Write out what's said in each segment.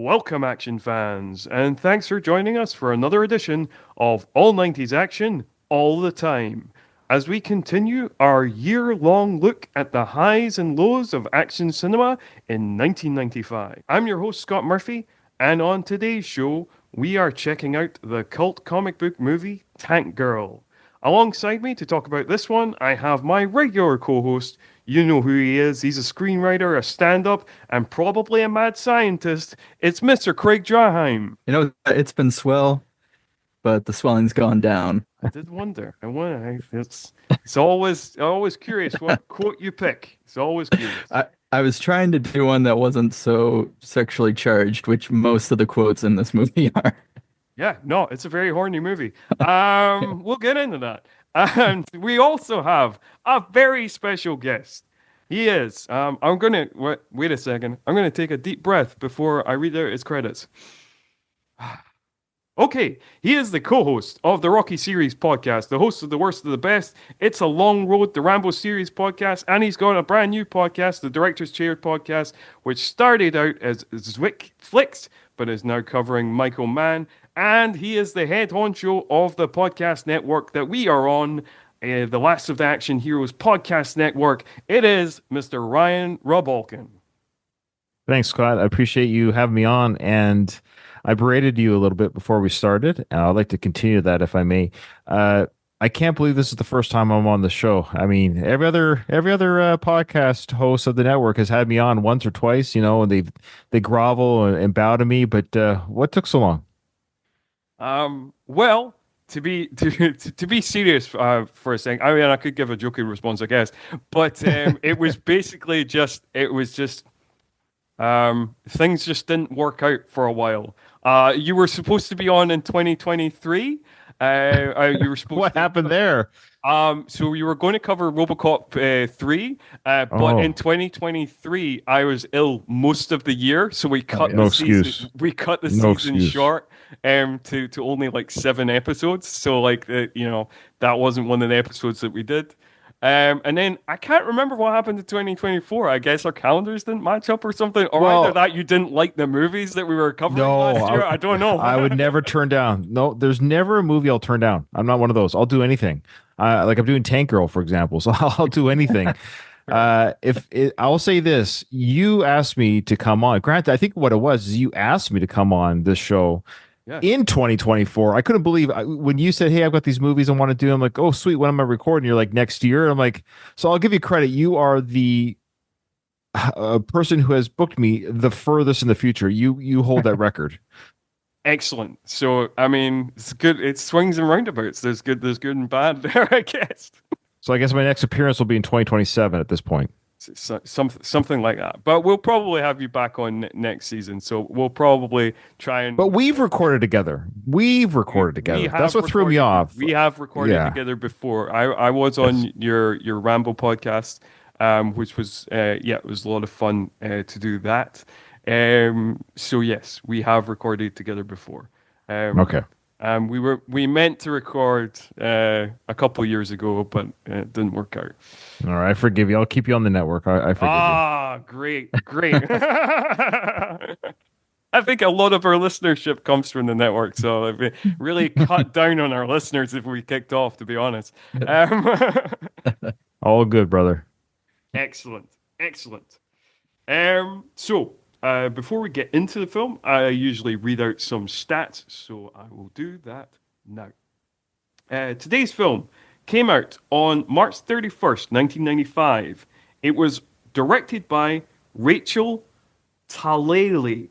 Welcome, action fans, and thanks for joining us for another edition of All 90s Action All the Time, as we continue our year-long look at the highs and lows of action cinema in 1995. I'm your host, Scott Murphy, and on today's show, we are checking out the cult comic book movie Tank Girl. Alongside me to talk about this one, I have my regular co-host. You know who he is. He's a screenwriter, a stand-up, and probably a mad scientist. It's Mr. Craig Draheim. It's been swell, but the swelling's gone down. I did wonder. It's always curious what quote you pick. It's always curious. I was trying to do one that wasn't so sexually charged, which most of the quotes in this movie are. Yeah, no, it's a very horny movie. We'll get into that. And we also have a very special guest. He is. Wait a second. I'm gonna take a deep breath before I read out his credits. Okay, he is the co-host of the Rocky Series podcast, the host of The Worst of the Best, It's a Long Road, the Rambo Series podcast, and he's got a brand new podcast, the Director's Chair podcast, which started out as Zwick Flicks, but is now covering Michael Mann, and he is the head honcho of the podcast network that we are on, the Last of the Action Heroes podcast network. It is Mr. Ryan Rebalkin. Thanks, Scott. I appreciate you having me on, and I berated you a little bit before we started, and I'd like to continue that if I may. I can't believe this is the first time I'm on the show. I mean, every other podcast host of the network has had me on once or twice, and they grovel and bow to me. But what took so long? Well, to be serious for a second, I mean, I could give a joking response, I guess, but it was basically just things just didn't work out for a while. You were supposed to be on in 2023. You were supposed. What happened there? So we were going to cover RoboCop 3, but in 2023 I was ill most of the year, so we cut the season. We cut the season short to only like 7 episodes. So that wasn't one of the episodes that we did. And then I can't remember what happened to 2024. I guess our calendars didn't match up or something. Or either that you didn't like the movies that we were covering last year. I don't know. I would never turn down. No, there's never a movie I'll turn down. I'm not one of those. I'll do anything. Like I'm doing Tank Girl, for example. So I'll do anything. I'll say this, you asked me to come on. Granted, I think what it was is you asked me to come on this show. Yeah. In 2024, I couldn't believe when you said, "Hey, I've got these movies I want to do." I'm like, "Oh, sweet. When am I recording?" You're like, "Next year." I'm like, "So I'll give you credit. You are the person who has booked me the furthest in the future. You hold that record." Excellent. So I mean, it's good. It swings and roundabouts. There's good and bad there, I guess. So I guess my next appearance will be in 2027 at this point. Something like that, but we'll probably have you back on next season. So we'll probably try and. But we've recorded together. That's what threw me off. We have recorded together before. I was on your Rambo podcast, which was it was a lot of fun to do that. So yes, we have recorded together before. Okay. We meant to record a couple of years ago, but it didn't work out. All right, I forgive you. I'll keep you on the network. I forgive you. Great. I think a lot of our listenership comes from the network, so it'd be really cut down on our listeners if we kicked off, to be honest. All good, brother. Excellent. So before we get into the film, I usually read out some stats, so I will do that now. Today's film came out on March 31st, 1995. It was directed by Rachel Talalay,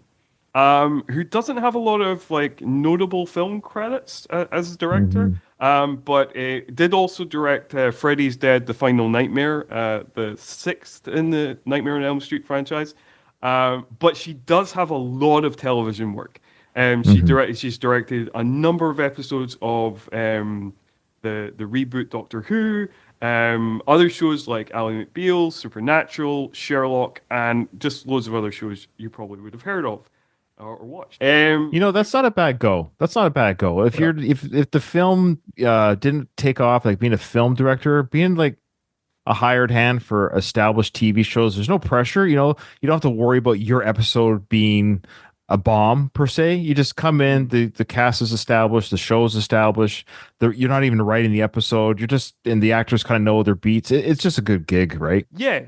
who doesn't have a lot of notable film credits as a director, but did also direct Freddy's Dead: The Final Nightmare, the 6th in the Nightmare on Elm Street franchise. But she does have a lot of television work. She's directed a number of episodes of the reboot Doctor Who, other shows like Ally McBeal, Supernatural, Sherlock, and just loads of other shows you probably would have heard of or watched. That's not a bad go. If the film didn't take off, like being a film director, being like a hired hand for established TV shows, there's no pressure. You don't have to worry about your episode being a bomb per se. You just come in, the cast is established, the show's established. You're not even writing the episode. You're just and the actors kind of know their beats. It's just a good gig, right? Yeah.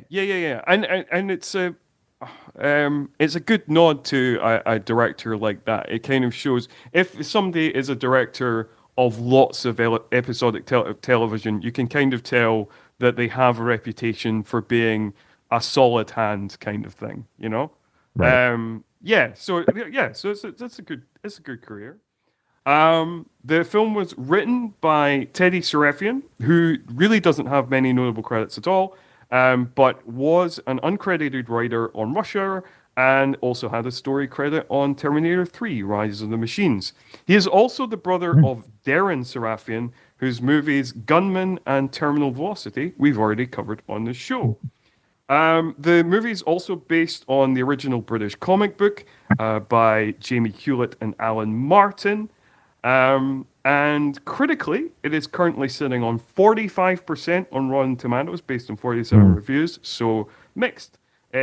And it's a good nod to a director like that. It kind of shows if somebody is a director of lots of episodic television, you can kind of tell that they have a reputation for being a solid hand kind of thing, you know? Right. So it's a good career. The film was written by Teddy Serafian, who really doesn't have many notable credits at all, but was an uncredited writer on Rush Hour and also had a story credit on Terminator 3: Rise of the Machines. He is also the brother of Darren Serafian, whose movies Gunman and Terminal Velocity we've already covered on the show. The movie is also based on the original British comic book by Jamie Hewlett and Alan Martin. And critically, it is currently sitting on 45% on Rotten Tomatoes based on 47 reviews, so mixed.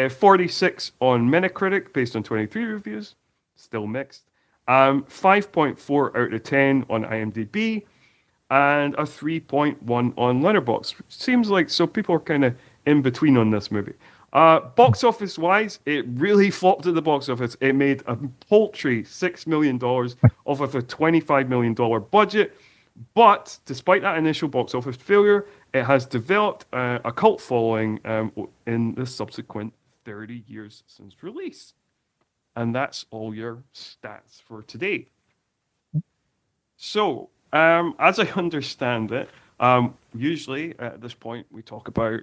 46 on Metacritic based on 23 reviews, still mixed. 5.4 out of 10 on IMDb, and a 3.1 on Letterboxd. Seems like so people are kind of in between on this movie. Box office wise, it really flopped at the box office. It made a paltry $6 million off of a $25 million budget. But despite that initial box office failure, it has developed a cult following in the subsequent 30 years since release. And that's all your stats for today. So, as I understand it, usually at this point we talk about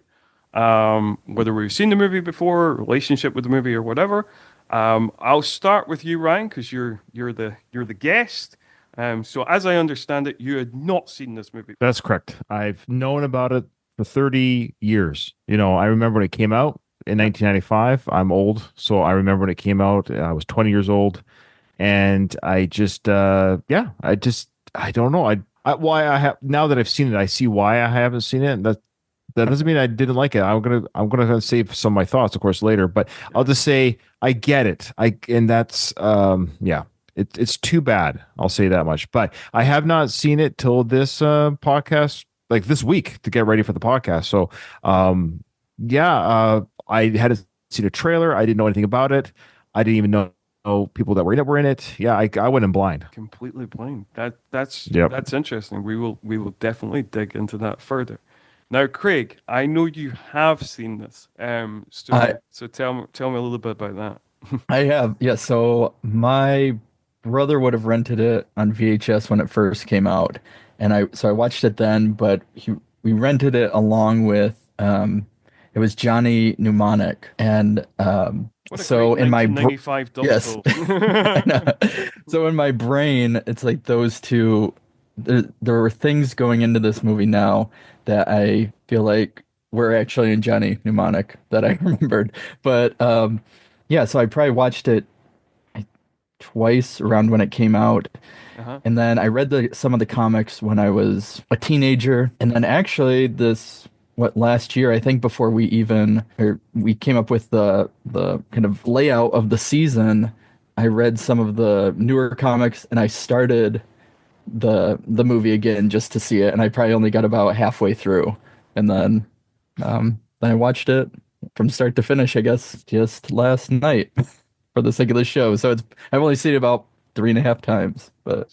whether we've seen the movie before, relationship with the movie, or whatever. I'll start with you, Ryan, because you're the guest. So as I understand it, you had not seen this movie. That's correct. I've known about it for 30 years. You know, I remember when it came out in 1995. I'm old, so I remember when it came out. I was 20 years old, and I just, I don't know. Why I have now that I've seen it, I see why I haven't seen it. And that doesn't mean I didn't like it. I'm gonna save some of my thoughts, of course, later. But I'll just say I get it. And that's it's too bad. I'll say that much. But I have not seen it till this podcast, like this week, to get ready for the podcast. So I hadn't seen a trailer. I didn't know anything about it. I didn't even know people that were in it. Yeah, I went in blind. Completely blind. That's Yep. interesting. We will definitely dig into that further. Now, Craig, I know you have seen this. So tell me a little bit about that. I have, yeah. So my brother would have rented it on VHS when it first came out, and I watched it then. But we rented it along with it was Johnny Mnemonic, and What a so great in my 1995 double yes, bill. I know. So in my brain, it's like those two. There were things going into this movie now that I feel like were actually in Johnny Mnemonic that I remembered, but yeah. So I probably watched it twice around when it came out. Uh-huh. And then I read some of the comics when I was a teenager. And then actually last year, I think before we came up with the kind of layout of the season, I read some of the newer comics and I started the movie again just to see it. And I probably only got about halfway through. And then I watched it from start to finish, I guess, just last night for the sake of the show. So I've only seen it about 3.5 times,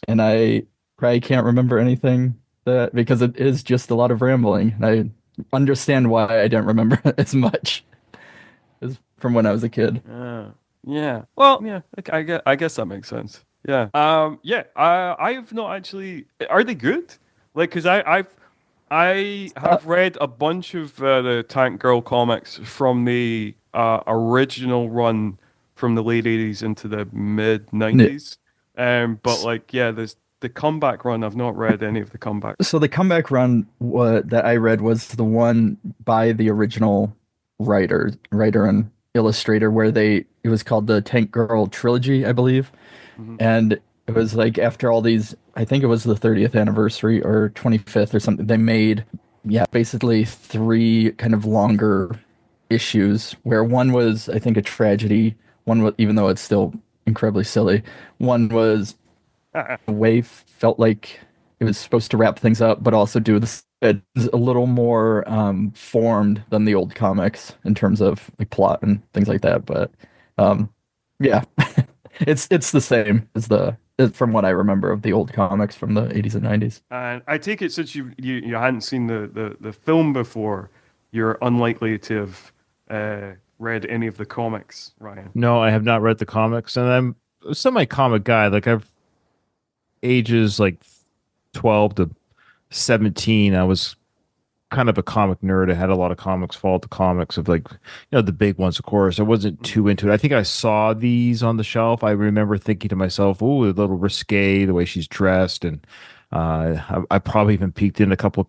and I probably can't remember anything because it is just a lot of rambling. And I understand why I didn't remember as much as from when I was a kid. Yeah. Well, yeah. I guess that makes sense. Yeah. I've not actually. Are they good? Like, because I have read a bunch of the Tank Girl comics from the original run from the late 80s into the mid 90s. But like, yeah, there's the comeback run. I've not read any of the comeback. So the comeback run that I read was the one by the original writer and illustrator where it was called the Tank Girl trilogy, I believe. Mhm. And it was like after all these, I think it was the 30th anniversary or 25th or something, they made, yeah, basically 3 kind of longer issues where one was, I think, a tragedy. One was, even though it's still, incredibly silly. One was way felt like it was supposed to wrap things up, but also do this. It's a little more formed than the old comics in terms of like plot and things like that. But yeah, it's the same as from what I remember of the old comics from the 80s and 90s. And I take it since you hadn't seen the film before, you're unlikely to have read any of the comics, Ryan. No, I have not read the comics, and I'm a semi-comic guy. Like I've ages like 12 to 17. I was kind of a comic nerd. I had a lot of comics, followed the comics of like, the big ones, of course. I wasn't too into it. I think I saw these on the shelf. I remember thinking to myself, "Oh, a little risque the way she's dressed," and I probably even peeked in a couple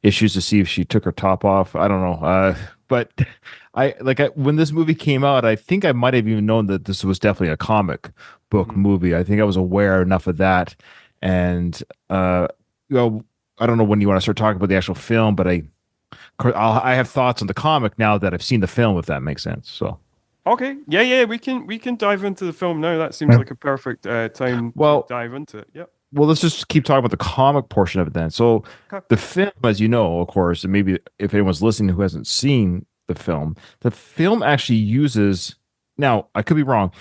issues to see if she took her top off. I don't know, but when this movie came out, I think I might have even known that this was definitely a comic book movie. I think I was aware enough of that, and I don't know when you want to start talking about the actual film, but I have thoughts on the comic now that I've seen the film, if that makes sense. So, Okay, yeah, we can dive into the film now. That seems like a perfect time to dive into it. Yep. Well, let's just keep talking about the comic portion of it then. So, Okay. the film, as you know, of course, and maybe if anyone's listening who hasn't seen the film actually uses. Now, I could be wrong.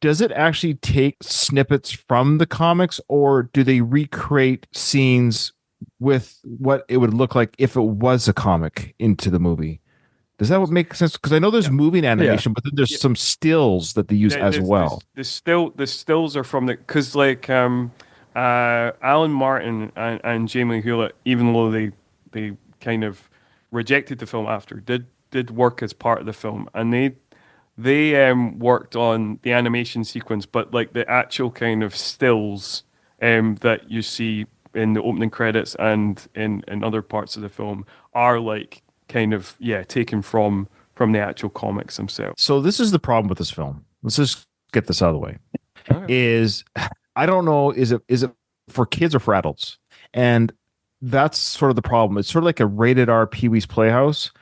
Does it actually take snippets from the comics, or do they recreate scenes with what it would look like if it was a comic into the movie? Does that make sense? Because I know there's moving animation, but then there's some stills that they use as well. The stills are from because like Alan Martin and Jamie Hewlett, even though they kind of rejected the film after, did work as part of the film, and they worked on the animation sequence, but like the actual kind of stills that you see in the opening credits and in other parts of the film are like kind of taken from the actual comics themselves. So this is the problem with this film. Let's just get this out of the way. Okay. Is I don't know, is it for kids or for adults? And that's sort of the problem. It's sort of like a rated R Pee-wee's Playhouse,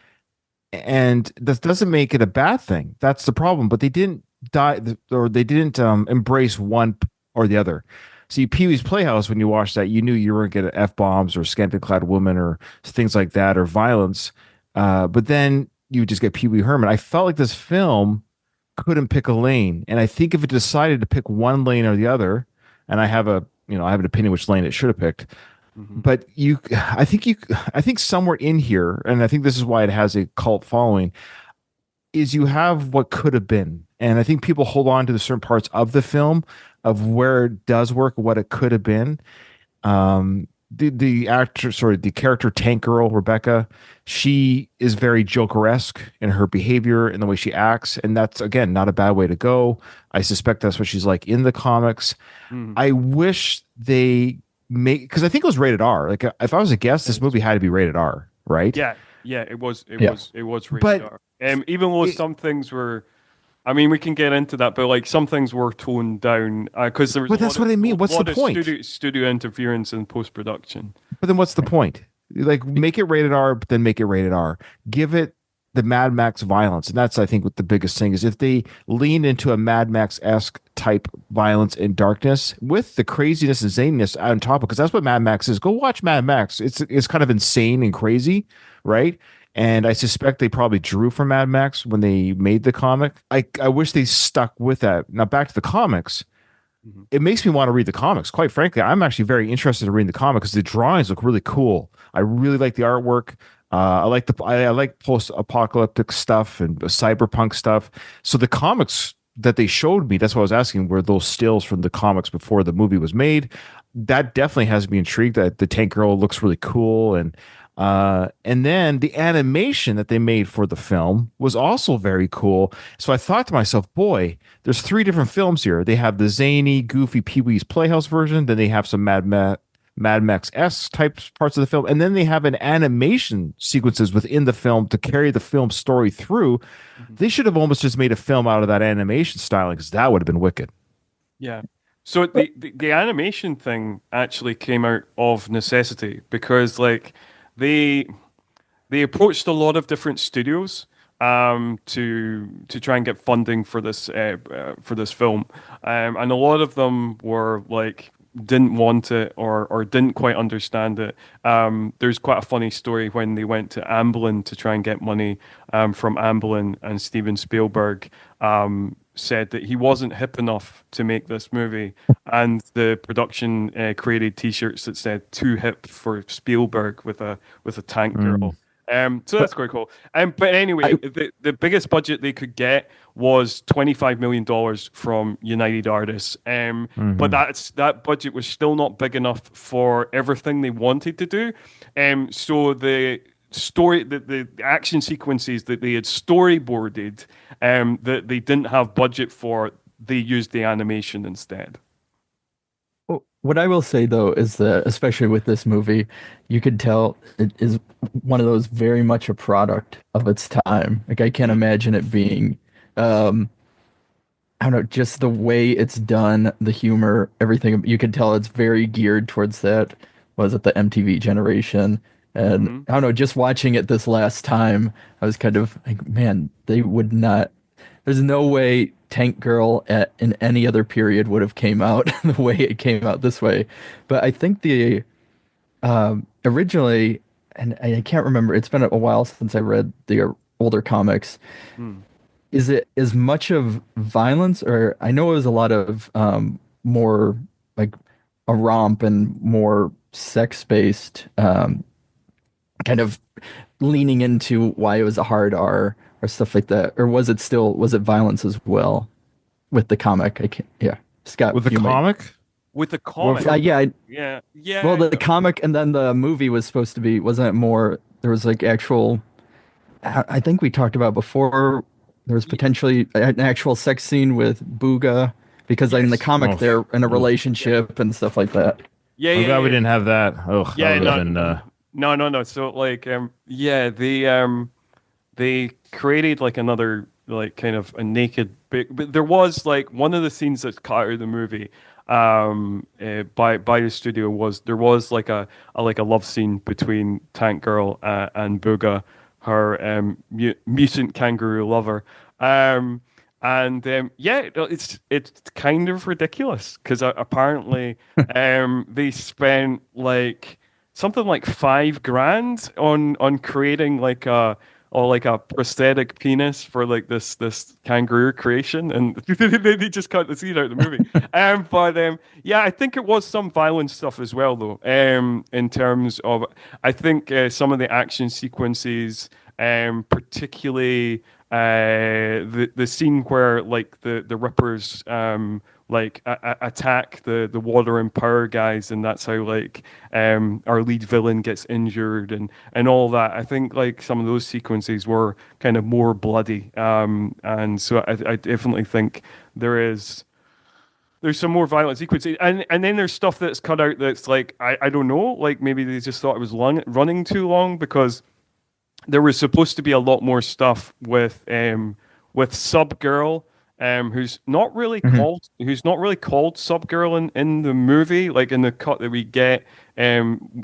and that doesn't make it a bad thing. That's the problem. But they didn't embrace one or the other. See, Pee-wee's Playhouse, when you watched that, you knew you weren't getting F-bombs or scantily-clad women or things like that or violence. But then you just get Pee-wee Herman. I felt like this film couldn't pick a lane. And I think if it decided to pick one lane or the other, and I have an opinion which lane it should have picked. But I think somewhere in here, and I think this is why it has a cult following, is you have what could have been. And I think people hold on to the certain parts of the film of where it does work, what it could have been. The character Tank Girl, Rebecca, she is very Joker-esque in her behavior and the way she acts. And that's, again, not a bad way to go. I suspect that's what she's like in the comics. I wish they because I think it was rated R. Like if I was a guest, this movie had to be rated R, right? Yeah, it was rated R. Even though some things were, I mean, we can get into that, but like some things were toned down because there was. But that's what I mean. What's the point? Studio interference in post production. But then what's the point? Like make it rated R, but then make it rated R. Give it the Mad Max violence, and that's I think what the biggest thing is. If they lean into a Mad Max-esque type violence and darkness with the craziness and zaniness on top of, because that's what Mad Max is. Go watch Mad Max. It's kind of insane and crazy, right? And I suspect they probably drew from Mad Max when they made the comic. I wish they stuck with that. Now back to the comics. It makes me want to read the comics. Quite frankly, I'm actually very interested in reading the comic because the drawings look really cool. I really like the artwork. I like post-apocalyptic stuff and cyberpunk stuff. So the comics that they showed me, that's what I was asking, were those stills from the comics before the movie was made. That definitely has me intrigued. That the Tank Girl looks really cool, and then the animation that they made for the film was also very cool. So I thought to myself, boy, there's 3 different films here. They have the zany, goofy Pee-wee's Playhouse version. Then they have some Mad Max-esque type parts of the film. And then they have an animation sequences within the film to carry the film story through. They should have almost just made a film out of that animation styling because that would have been wicked. Yeah. So the animation thing actually came out of necessity because like they approached a lot of different studios to try and get funding for this film, and a lot of them were like didn't want it or didn't quite understand it. There's quite a funny story when they went to Amblin to try and get money from Amblin, and Steven Spielberg said that he wasn't hip enough to make this movie, and the production created T-shirts that said "Too hip for Spielberg" with a tank girl. So that's quite cool. But anyway, the biggest budget they could get was $25 million from United Artists. But that budget was still not big enough for everything they wanted to do. So the action sequences that they had storyboarded, that they didn't have budget for, they used the animation instead. What I will say though is that, especially with this movie, you could tell it is one of those very much a product of its time. Like I can't imagine it being, I don't know, just the way it's done, the humor, everything. You could tell it's very geared towards that. Was it the MTV generation? And I don't know, just watching it this last time, I was kind of like, man, they would not. There's no way Tank Girl in any other period would have came out the way it came out this way. But I think the originally, and I can't remember, it's been a while since I read the older comics. Is it as much of violence, or I know it was a lot of more like a romp and more sex-based, kind of leaning into why it was a hard R or stuff like that, or was it violence as well with the comic? Scott, With the comic? With the comic, yeah. Well, the comic and then the movie was supposed to be, wasn't it more? There was like actual. I think we talked about before. There was potentially an actual sex scene with Booga, because in the comic they're in a relationship and stuff like that. I'm glad we didn't have that. No. So like, they created like another, like kind of a naked bit, but there was like one of the scenes that's cut out of the movie by the studio was like a love scene between Tank Girl and Booga, her mutant kangaroo lover. It's kind of ridiculous because apparently they spent like something like $5,000 on creating like a prosthetic penis for like this kangaroo creation, and they just cut the scene out of the movie. I think it was some violent stuff as well though. In terms of, I think some of the action sequences, particularly the scene where like the Rippers attack the water and power guys, and that's how like our lead villain gets injured and all that. I think like some of those sequences were kind of more bloody, and so I definitely think there's some more violent sequences, and then there's stuff that's cut out that's like I don't know, like maybe they just thought it was running too long, because there was supposed to be a lot more stuff with Subgirl, who's not really called Subgirl in the movie. Like in the cut that we get,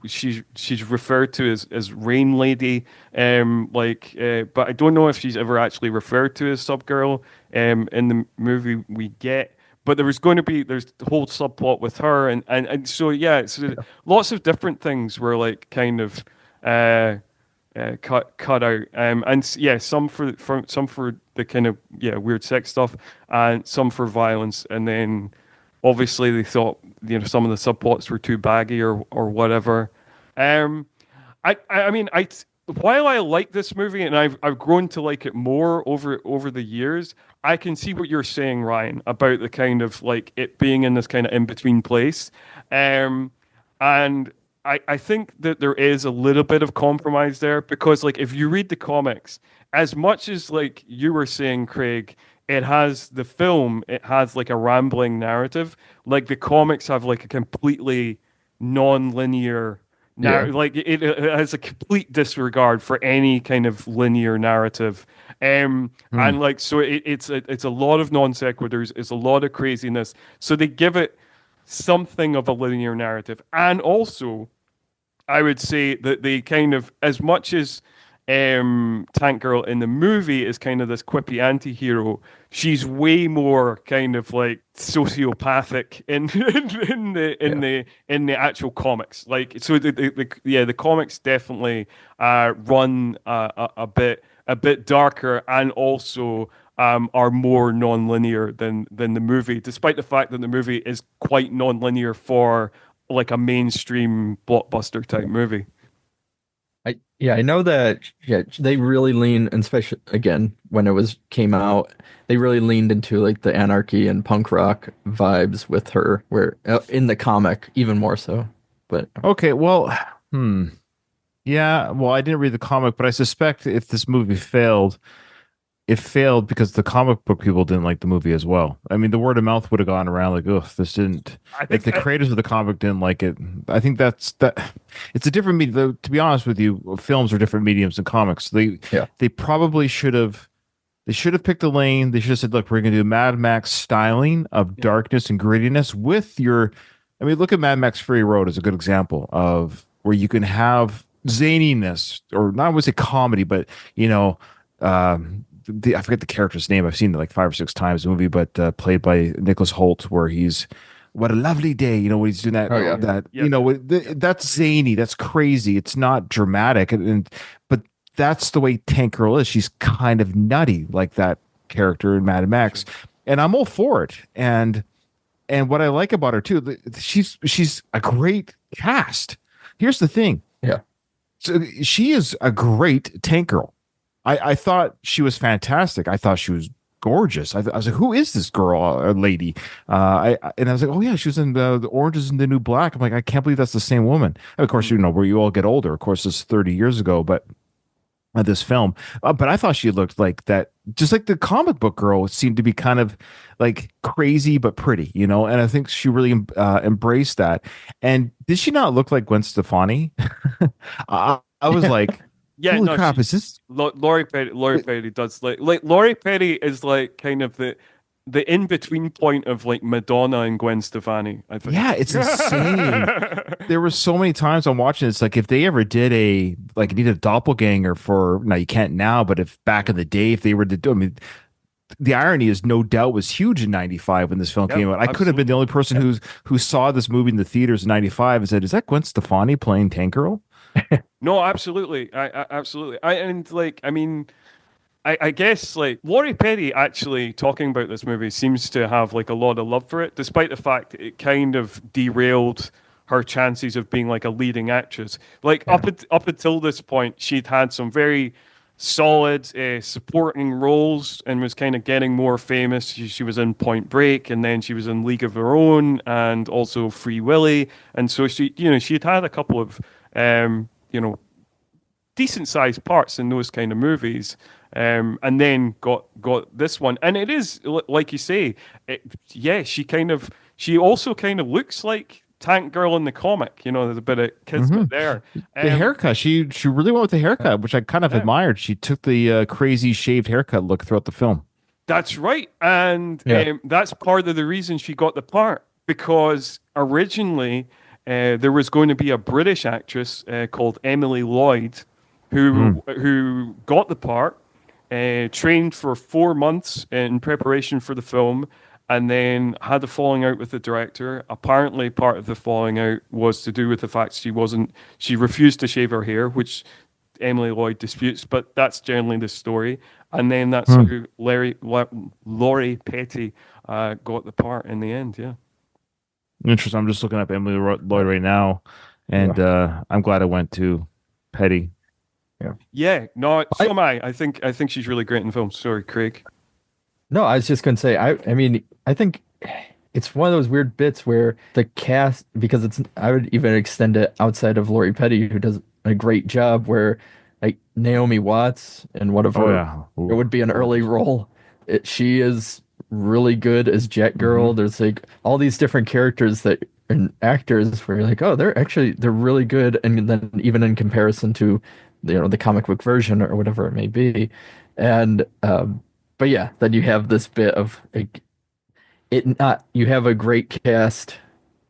she's referred to as Rain Lady, but I don't know if she's ever actually referred to as Subgirl in the movie we get. But there's the whole subplot with her, and so so lots of different things were like kind of cut out, some for the kind of weird sex stuff, and some for violence, and then obviously they thought some of the subplots were too baggy or whatever. While I like this movie and I've grown to like it more over the years, I can see what you're saying, Ryan, about the kind of like it being in this kind of in between place, and I think that there is a little bit of compromise there, because like if you read the comics, as much as like you were saying, Craig, it has like a rambling narrative. Like the comics have like a completely non-linear narrative. Like it has a complete disregard for any kind of linear narrative. And like so it's a lot of non sequiturs, it's a lot of craziness. So they give it something of a linear narrative. And also, I would say that they kind of, as much as Tank Girl in the movie is kind of this quippy anti-hero. She's way more kind of like sociopathic in Yeah. in the actual comics. Like so the comics definitely run a bit darker and also are more non-linear than the movie, despite the fact that the movie is quite non-linear for like a mainstream blockbuster type movie. I know that yeah, they really lean, and especially again when it was came out, they really leaned into like the anarchy and punk rock vibes with her, where in the comic even more so. But Okay, well, hmm. Yeah, well, I didn't read the comic, but I suspect if this movie failed, it failed because the comic book people didn't like the movie as well. I mean, the word of mouth would have gone around like, "Ugh, this didn't." I If think the creators of the comic didn't like it, I think that's that. It's a different medium. To be honest with you, films are different mediums than comics. yeah, They probably should have. They should have picked a lane. They should have said, "Look, we're going to do Mad Max styling of yeah. darkness and grittiness with your." I mean, look at Mad Max Fury Road as a good example of where you can have zaniness, or not was it comedy, but you know, I forget the character's name. I've seen it like 5 or 6 times in the movie, but played by Nicholas Holt, where he's what a lovely day. You know, when he's doing that oh yeah, that Yeah. that's zany, that's crazy. It's not dramatic, and but that's the way Tank Girl is. She's kind of nutty, like that character in Mad Max, and I'm all for it. And what I like about her too, she's a great cast. Here's the thing. yeah. So she is a great Tank Girl. I thought she was fantastic. I thought she was gorgeous. I was like, who is this girl or lady? And I was like, oh yeah, she was in the Orange is the New Black. I'm like, I can't believe that's the same woman. And of course, you know, where you all get older. Of course, it's 30 years ago, but this film. But I thought she looked like that, just like the comic book girl seemed to be kind of like crazy but pretty, you know. And I think she really embraced that. And did she not look like Gwen Stefani? I was like, Yeah, holy no, crap, is this? Laurie Petty? Laurie Petty does like Laurie Petty is like kind of the in between point of like Madonna and Gwen Stefani. I think. Yeah, it's insane. There were so many times I'm watching. It's like if they ever did a like need a doppelganger for now, you can't now, but if back in the day, if they were to do, I mean, the irony is no doubt was huge in '95 when this film Yep, came out. I could have been the only person who saw this movie in the theaters in '95 and said, "Is that Gwen Stefani playing Tank Girl?" No, absolutely. I absolutely. And like, I mean, I guess like Laurie Petty actually talking about this movie seems to have like a lot of love for it, despite the fact it kind of derailed her chances of being like a leading actress. Like Yeah. up until this point, she'd had some very solid supporting roles and was kind of getting more famous. She was in Point Break, and then she was in League of Her Own, and also Free Willy. And so she, you know, she'd had a couple of, you know, decent sized parts in those kind of movies. And then got this one, and it is like you say, yeah. She also kind of looks like Tank Girl in the comic. You know, there's a bit of kismet there. The haircut, she really went with the haircut, which I kind of Yeah. admired. She took the crazy shaved haircut look throughout the film. That's right. And Yeah. that's part of the reason she got the part because originally there was going to be a British actress called Emily Lloyd who got the part, trained for 4 months in preparation for the film, and then had a falling out with the director. Apparently, part of the falling out was to do with the fact she refused to shave her hair, which Emily Lloyd disputes, but that's generally the story. And then that's how Laurie Petty got the part in the end. Yeah. Interesting. I'm just looking up Emily Lloyd right now, and I'm glad I went to Petty. Yeah. No, so am I. I think she's really great in films. Sorry, Craig. No, I was just gonna say, I mean, I think it's one of those weird bits where the cast, because it's, I would even extend it outside of Laurie Petty, who does a great job, where like Naomi Watts and Oh whatever, yeah, it would be an early role. She is really good as Jet Girl. There's like all these different characters that and actors where you're like, oh, they're really good, and then even in comparison to the comic book version or whatever it may be, and but yeah, then you have this bit of like it not you have a great cast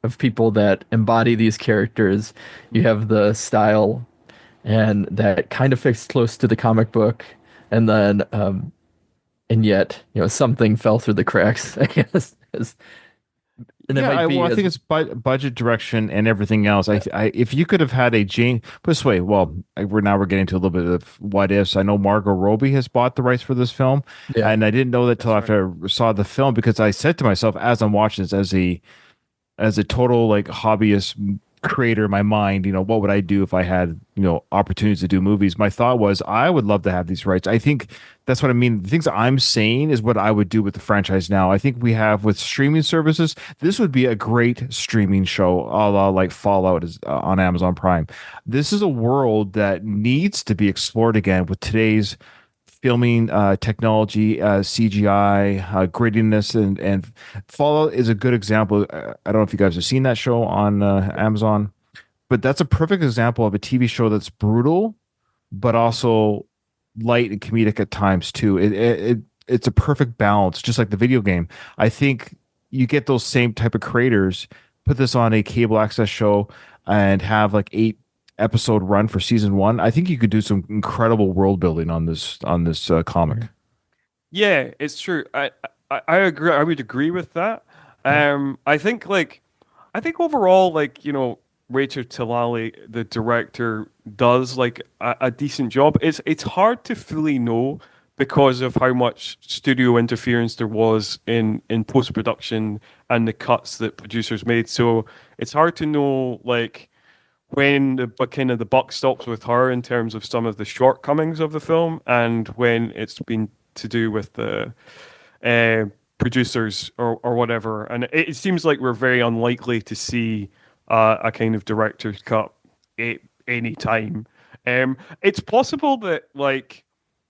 of people that embody these characters. You have the style and that kind of fits close to the comic book, and then and yet something fell through the cracks, I guess. And it Yeah, might well, be I think as it's budget direction and everything else. If you could have had a Jane, put this way, well, we're getting to a little bit of what ifs. I know Margot Robbie has bought the rights for this film, yeah. and I didn't know that till That's right. after I saw the film because I said to myself as I'm watching this as a total like hobbyist creator in my mind, what would I do if I had, opportunities to do movies? My thought was I would love to have these rights. I think that's what I mean. The things I'm saying is what I would do with the franchise now. I think we have with streaming services, this would be a great streaming show, a la like Fallout is on Amazon Prime. This is a world that needs to be explored again with today's filming technology, CGI, grittiness, and Fallout is a good example. I don't know if you guys have seen that show on Amazon, but that's a perfect example of a TV show that's brutal, but also light and comedic at times too. It's a perfect balance, just like the video game. I think you get those same type of creators, put this on a cable access show, and have like 8 episode run for season 1. I think you could do some incredible world building on this comic. Yeah, it's true. I agree. I would agree with that. I think overall, Rachel Talali, the director, does like a decent job. It's hard to fully know because of how much studio interference there was in post production and the cuts that producers made. So it's hard to know when but kind of the buck stops with her in terms of some of the shortcomings of the film, and when it's been to do with the uh, producers or whatever. And it seems like we're very unlikely to see a kind of director's cut any time. It's possible that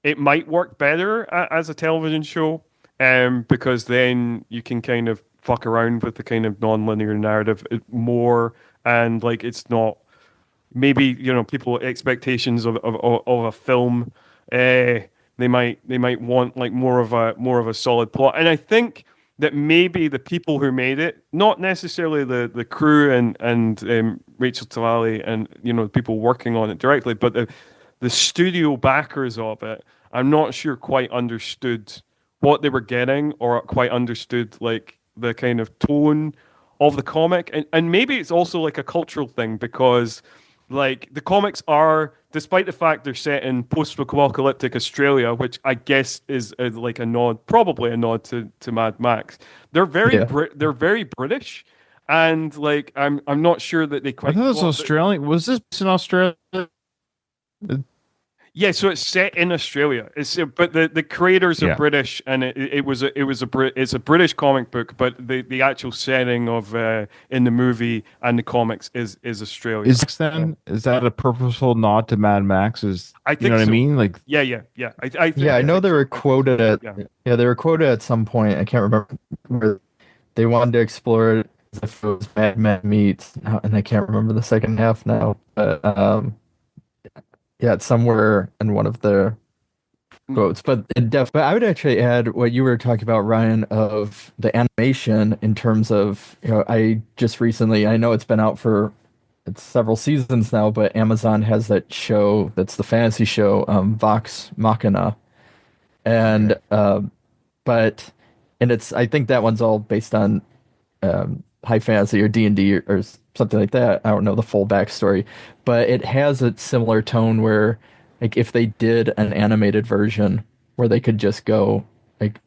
it might work better as a television show, because then you can kind of fuck around with the kind of non-linear narrative more, and it's not maybe people expectations of a film. They might want more of a solid plot, and I think that maybe the people who made it, not necessarily the crew and Rachel Talali and the people working on it directly, but the studio backers of it, I'm not sure quite understood what they were getting, or quite understood the kind of tone of the comic, and maybe it's also like a cultural thing, because the comics are, despite the fact they're set in post-apocalyptic Australia, which I guess is like a nod, probably a nod to Mad Max. They're very Yeah. they're very British, and I'm not sure that they I quite thought it was got the, Australian. Was this in Australia? yeah. So it's set in Australia. But the creators are Yeah. British, and it's a British comic book, but the actual setting of in the movie and the comics is Australia. Is that a purposeful nod to Mad Max? I You know think what I so. mean? Like, Yeah. I think Yeah, I I know think they so. were I think so. quoted at Yeah. yeah, they were quoted at some point. I can't remember where they wanted to explore it as if it was Mad Men meets, and I can't remember the second half now. But yeah, it's somewhere in one of the Mm. quotes. But I would actually add what you were talking about, Ryan, of the animation in terms of, I just recently, I know it's been out for it's several seasons now, but Amazon has that show that's the fantasy show, Vox Machina. And but and it's I think that one's all based on high fantasy or D&D or something like that. I don't know the full backstory, but it has a similar tone where, like, if they did an animated version where they could just go, like,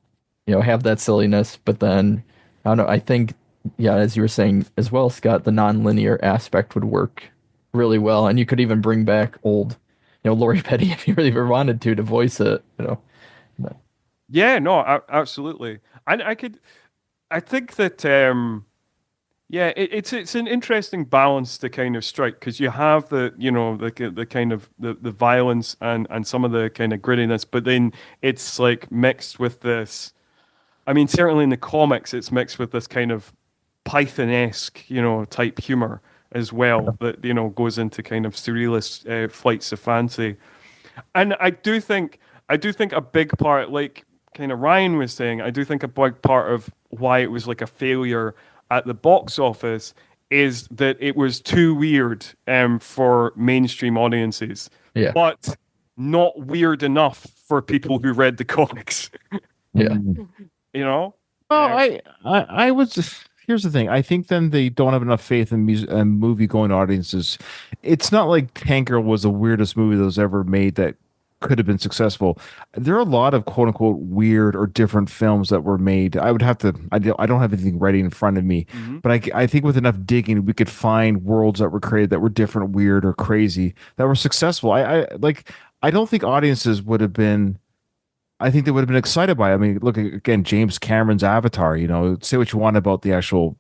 have that silliness, but then I don't know. I think, yeah, as you were saying as well, Scott, the non-linear aspect would work really well, and you could even bring back old, Lori Petty if you really wanted to voice it. But, Yeah, no, absolutely. And I think that yeah, it's an interesting balance to kind of strike, because you have the kind of the violence and some of the kind of grittiness, but then it's mixed with this. I mean, certainly in the comics, it's mixed with this kind of Python-esque, type humor as well, that goes into kind of surrealist flights of fancy. And I do think a big part, like kind of Ryan was saying, I do think a big part of why it was like a failure at the box office is that it was too weird for mainstream audiences, Yeah. but not weird enough for people who read the comics. Yeah. Mm. You know? Well, I was. Here's the thing. I think then they don't have enough faith in music and movie going audiences. It's not like Tank Girl was the weirdest movie that was ever made that could have been successful. There are a lot of quote unquote weird or different films that were made. I would have to. I don't have anything ready in front of me, Mhm. but I think with enough digging, we could find worlds that were created that were different, weird, or crazy that were successful. I like. I don't think audiences would have been. I think they would have been excited by it. I mean, look again, James Cameron's Avatar. You know, say what you want about the actual,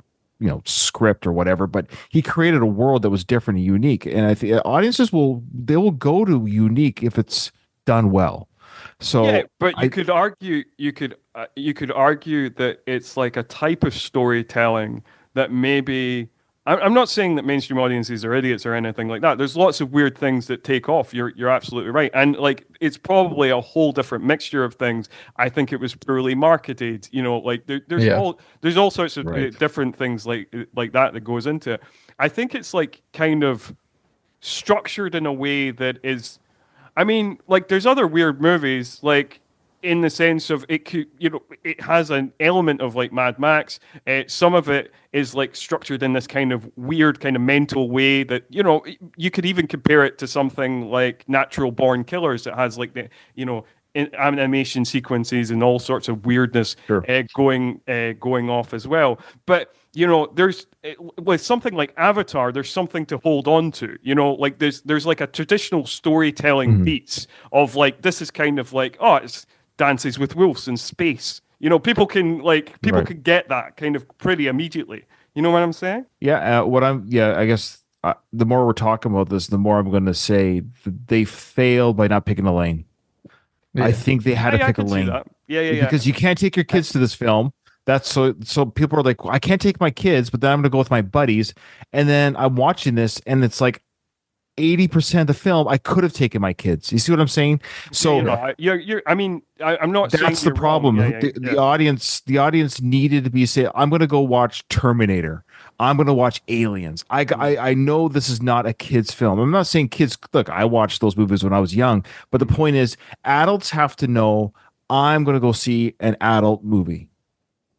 script or whatever, but he created a world that was different and unique. And I think audiences will go to unique if it's done well. So Yeah, but you I could argue you could argue that it's like a type of storytelling that maybe I'm not saying that mainstream audiences are idiots or anything like that. There's lots of weird things that take off. You're absolutely right, and like it's probably a whole different mixture of things. I think it was poorly marketed. Like Yeah. there's all sorts of Right. different things like that goes into it. I think it's like kind of structured in a way that is I mean, like, there's other weird movies, like, in the sense of it could, it has an element of like Mad Max. Some of it is like structured in this kind of weird, kind of mental way that, you could even compare it to something like Natural Born Killers that has like animation sequences and all sorts of weirdness Sure. going off as well. But there's with something like Avatar, there's something to hold on to. Like there's like a traditional storytelling Mhm. beats of like this is kind of like it's Dances with Wolves in space. People can Right. get that kind of pretty immediately. You know what I'm saying? Yeah. I guess the more we're talking about this, the more I'm going to say that they failed by not picking a lane. I Yeah. think they had to I pick a can see lane that. Yeah, yeah, yeah. because you can't take your kids to this film. That's so people are like, "Well, I can't take my kids, but then I'm going to go with my buddies. And then I'm watching this and it's like 80% of the film, I could have taken my kids. You see what I'm saying? Yeah, So you're. I mean, I'm not saying that's the you're wrong. problem. Yeah, yeah, The yeah. audience needed to be say, I'm going to go watch Terminator. I'm going to watch Aliens. I know this is not a kids film. I'm not saying kids. Look, I watched those movies when I was young, but the point is, adults have to know I'm going to go see an adult movie,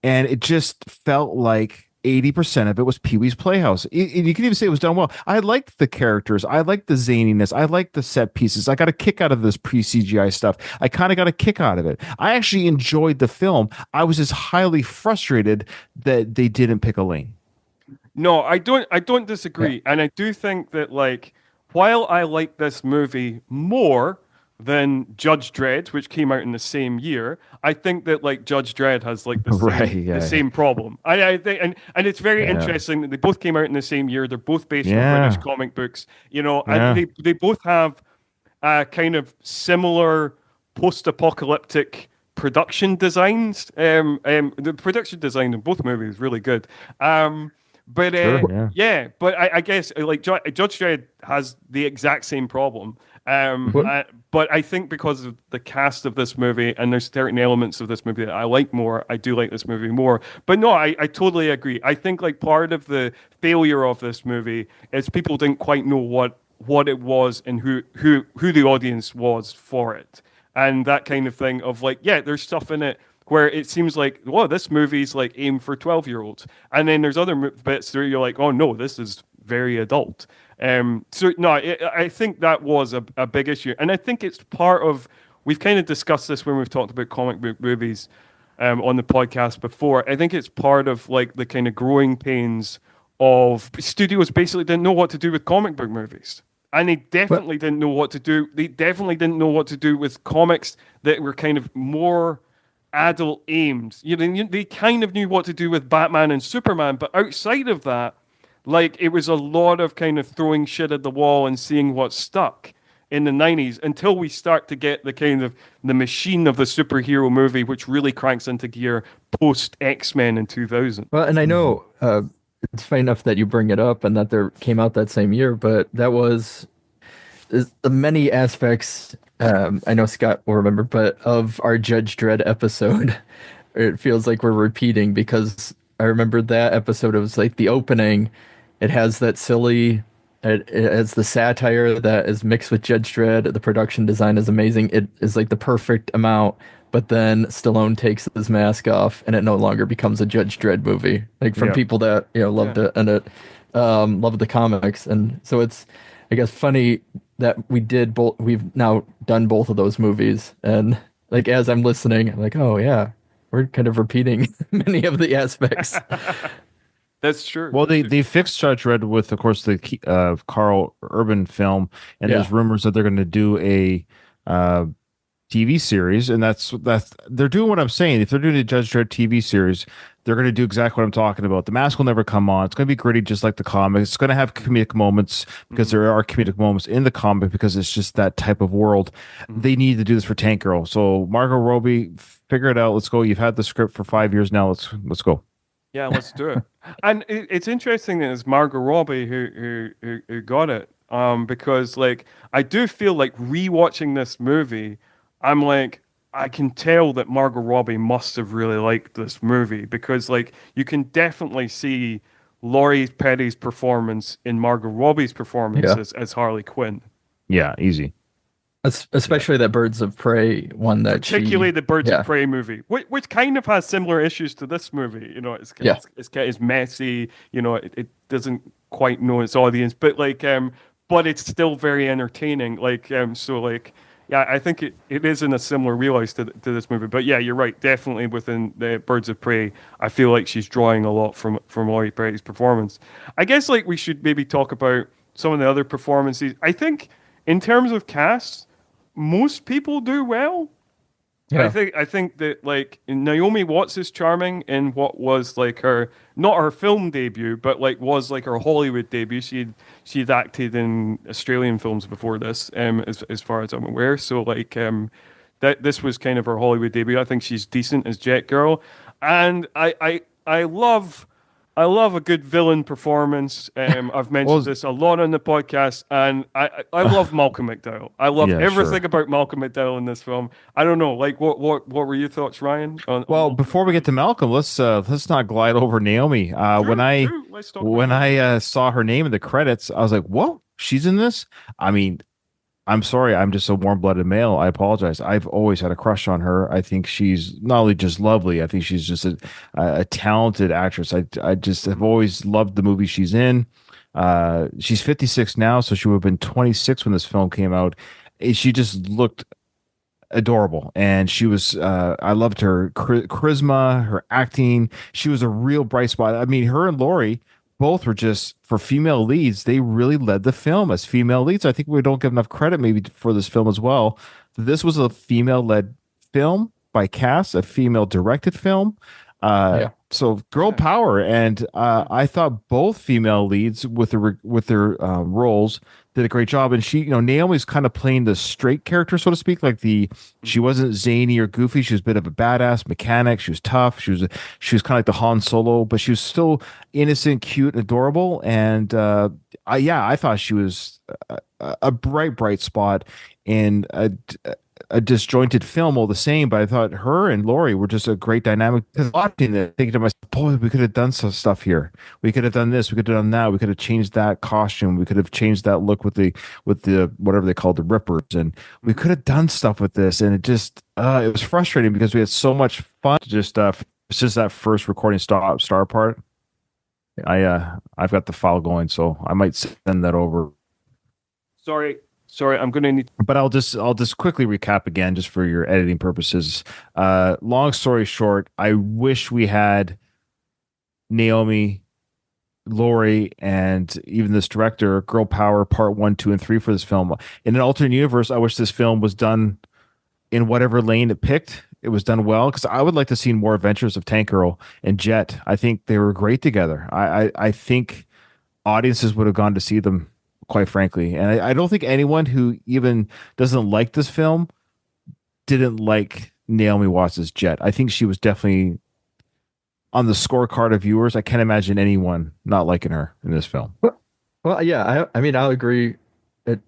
and it just felt like 80% of it was Pee-wee's Playhouse. You can even say it was done well. I liked the characters. I liked the zaniness. I liked the set pieces. I got a kick out of this pre-CGI stuff. I kind of got a kick out of it. I actually enjoyed the film. I was just highly frustrated that they didn't pick a lane. No, I don't. I don't Yeah. disagree, and I do think that while I like this movie more than Judge Dredd, which came out in the same year, I think that Judge Dredd has like the Right, same yeah. problem. I think, and it's very Yeah. interesting that they both came out in the same year. They're both based on British Yeah. comic books, and Yeah. they both have kind of similar post-apocalyptic production designs. The production design in both movies is really good. But Sure. Yeah. yeah, but I guess Judge Dredd has the exact same problem. What- But I think because of the cast of this movie, and there's certain elements of this movie that I like more, I do like this movie more. But no, I totally agree. I think part of the failure of this movie is people didn't quite know what it was and who the audience was for it, and that kind of thing of there's stuff in it where it seems like, well, this movie's aimed for 12-year-olds, and then there's other bits where you're like, oh no, this is very adult. So no, I think that was a big issue, and I think it's part of. We've kind of discussed this when we've talked about comic book movies on the podcast before. I think it's part of the kind of growing pains of studios basically didn't know what to do with comic book movies. And they definitely didn't know what to do. They definitely didn't know what to do with comics that were kind of more adult aimed. They kind of knew what to do with Batman and Superman, but outside of that, it was a lot of kind of throwing shit at the wall and seeing what stuck in the 90s until we start to get the kind of the machine of the superhero movie, which really cranks into gear post X-Men in 2000. Well, and I know it's funny enough that you bring it up and that there came out that same year, but that was the many aspects. I know Scott will remember, but of our Judge Dredd episode, it feels like we're repeating because I remember that episode. It was like the opening, it has that silly. It has the satire that is mixed with Judge Dredd. The production design is amazing. It is like the perfect amount, but then Stallone takes his mask off, and it no longer becomes a Judge Dredd movie. Like from Yeah. people that loved Yeah. it and loved the comics, and so it's, I guess, funny that we did both. We've now done both of those movies, and like as I'm listening, I'm like, oh yeah, we're kind of repeating many of the aspects. That's true. Well, That's they true. they fixed Judge Dredd with, of course, the Carl Urban film, and Yeah. there's rumors that they're going to do a uh, TV series, and that's they're doing what I'm saying. If they're doing a Judge Dredd TV series, they're going to do exactly what I'm talking about. The mask will never come on. It's going to be gritty, just like the comic. It's going to have comedic moments because Mhm. there are comedic moments in the comic because it's just that type of world. Mhm. They need to do this for Tank Girl. So Margot Robbie, figure it out. Let's go. You've had the script for 5 years now. Let's go. Yeah, let's do it. And it's interesting that it's Margot Robbie who got it. Because like I do feel like rewatching this movie, I'm like I can tell that Margot Robbie must have really liked this movie because like you can definitely see Laurie Petty's performance in Margot Robbie's performance Yeah. as Harley Quinn. Yeah, easy. Especially that Birds of Prey one that Particularly she, the Birds of yeah, Prey movie, which kind of has similar issues to this movie. You know, yeah, it's messy. You know, it doesn't quite know its audience, but like but it's still very entertaining. Like so like yeah, I think it is in a similar wheelhouse to this movie. But yeah, you're right. Definitely within the Birds of Prey, I feel like she's drawing a lot from Laurie Petty's performance. I guess like we should maybe talk about some of the other performances. I think in terms of cast most people do well. yeah, I think that like Naomi Watts is charming in what was like her not her film debut, but like was like her Hollywood debut. She'd acted in Australian films before this, as far as I'm aware. So like that this was kind of her Hollywood debut. I think she's decent as Jet Girl, and I love a good villain performance. I've mentioned Well, this a lot on the podcast, and I love Malcolm McDowell. I love yeah, sure. everything about Malcolm McDowell in this film. I don't know, like what were your thoughts, Ryan? On Well, Malcolm before we get McDowell? to Malcolm, let's not glide over Naomi. When True, I true. Let's talk about when Naomi. I saw her name in the credits, I was like, "Whoa, she's in this!" I mean, I'm sorry, I'm just a warm-blooded male. I apologize. I've always had a crush on her. I think she's not only just lovely, I think she's just a talented actress. I just have always loved the movie she's in. She's 56 now, so she would have been 26 when this film came out. She just looked adorable, and she was I loved her charisma, her acting. She was a real bright spot. I mean, her and Laurie both were just, for female leads, they really led the film as female leads. I think we don't give enough credit maybe for this film as well. This was a female led film by cast, a female directed film. yeah, So girl Yeah. power, and Yeah. I thought both female leads with their roles did a great job. And she, Naomi's kind of playing the straight character, so to speak. Like she Mhm. wasn't zany or goofy. She was a bit of a badass mechanic. She was tough. She was kind of like the Han Solo, but she was still innocent, cute, and adorable. And I thought she was a bright spot in a disjointed film all the same, but I thought her and Laurie were just a great dynamic. 'Cause watching it, thinking to myself, boy, we could have done some stuff here. We could have done this. We could have done that. We could have changed that costume. We could have changed that look with the whatever they called the rippers, and we could have done stuff with this. And it was frustrating because we had so much fun. Just that first recording star part. I've got the file going, so I might send that over. Sorry, I'm gonna need. But I'll just quickly recap again just for your editing purposes. Long story short, I wish we had Naomi, Laurie, and even this director, Girl Power Part 1, 2, and 3 for this film. In an alternate universe, I wish this film was done in whatever lane it picked. It was done well, because I would like to see more adventures of Tank Girl and Jet. I think they were great together. I think audiences would have gone to see them, quite frankly. And I don't think anyone who even doesn't like this film didn't like Naomi Watts' Jet. I think she was definitely on the scorecard of viewers. I can't imagine anyone not liking her in this film. well, yeah. I mean, I'll agree. It,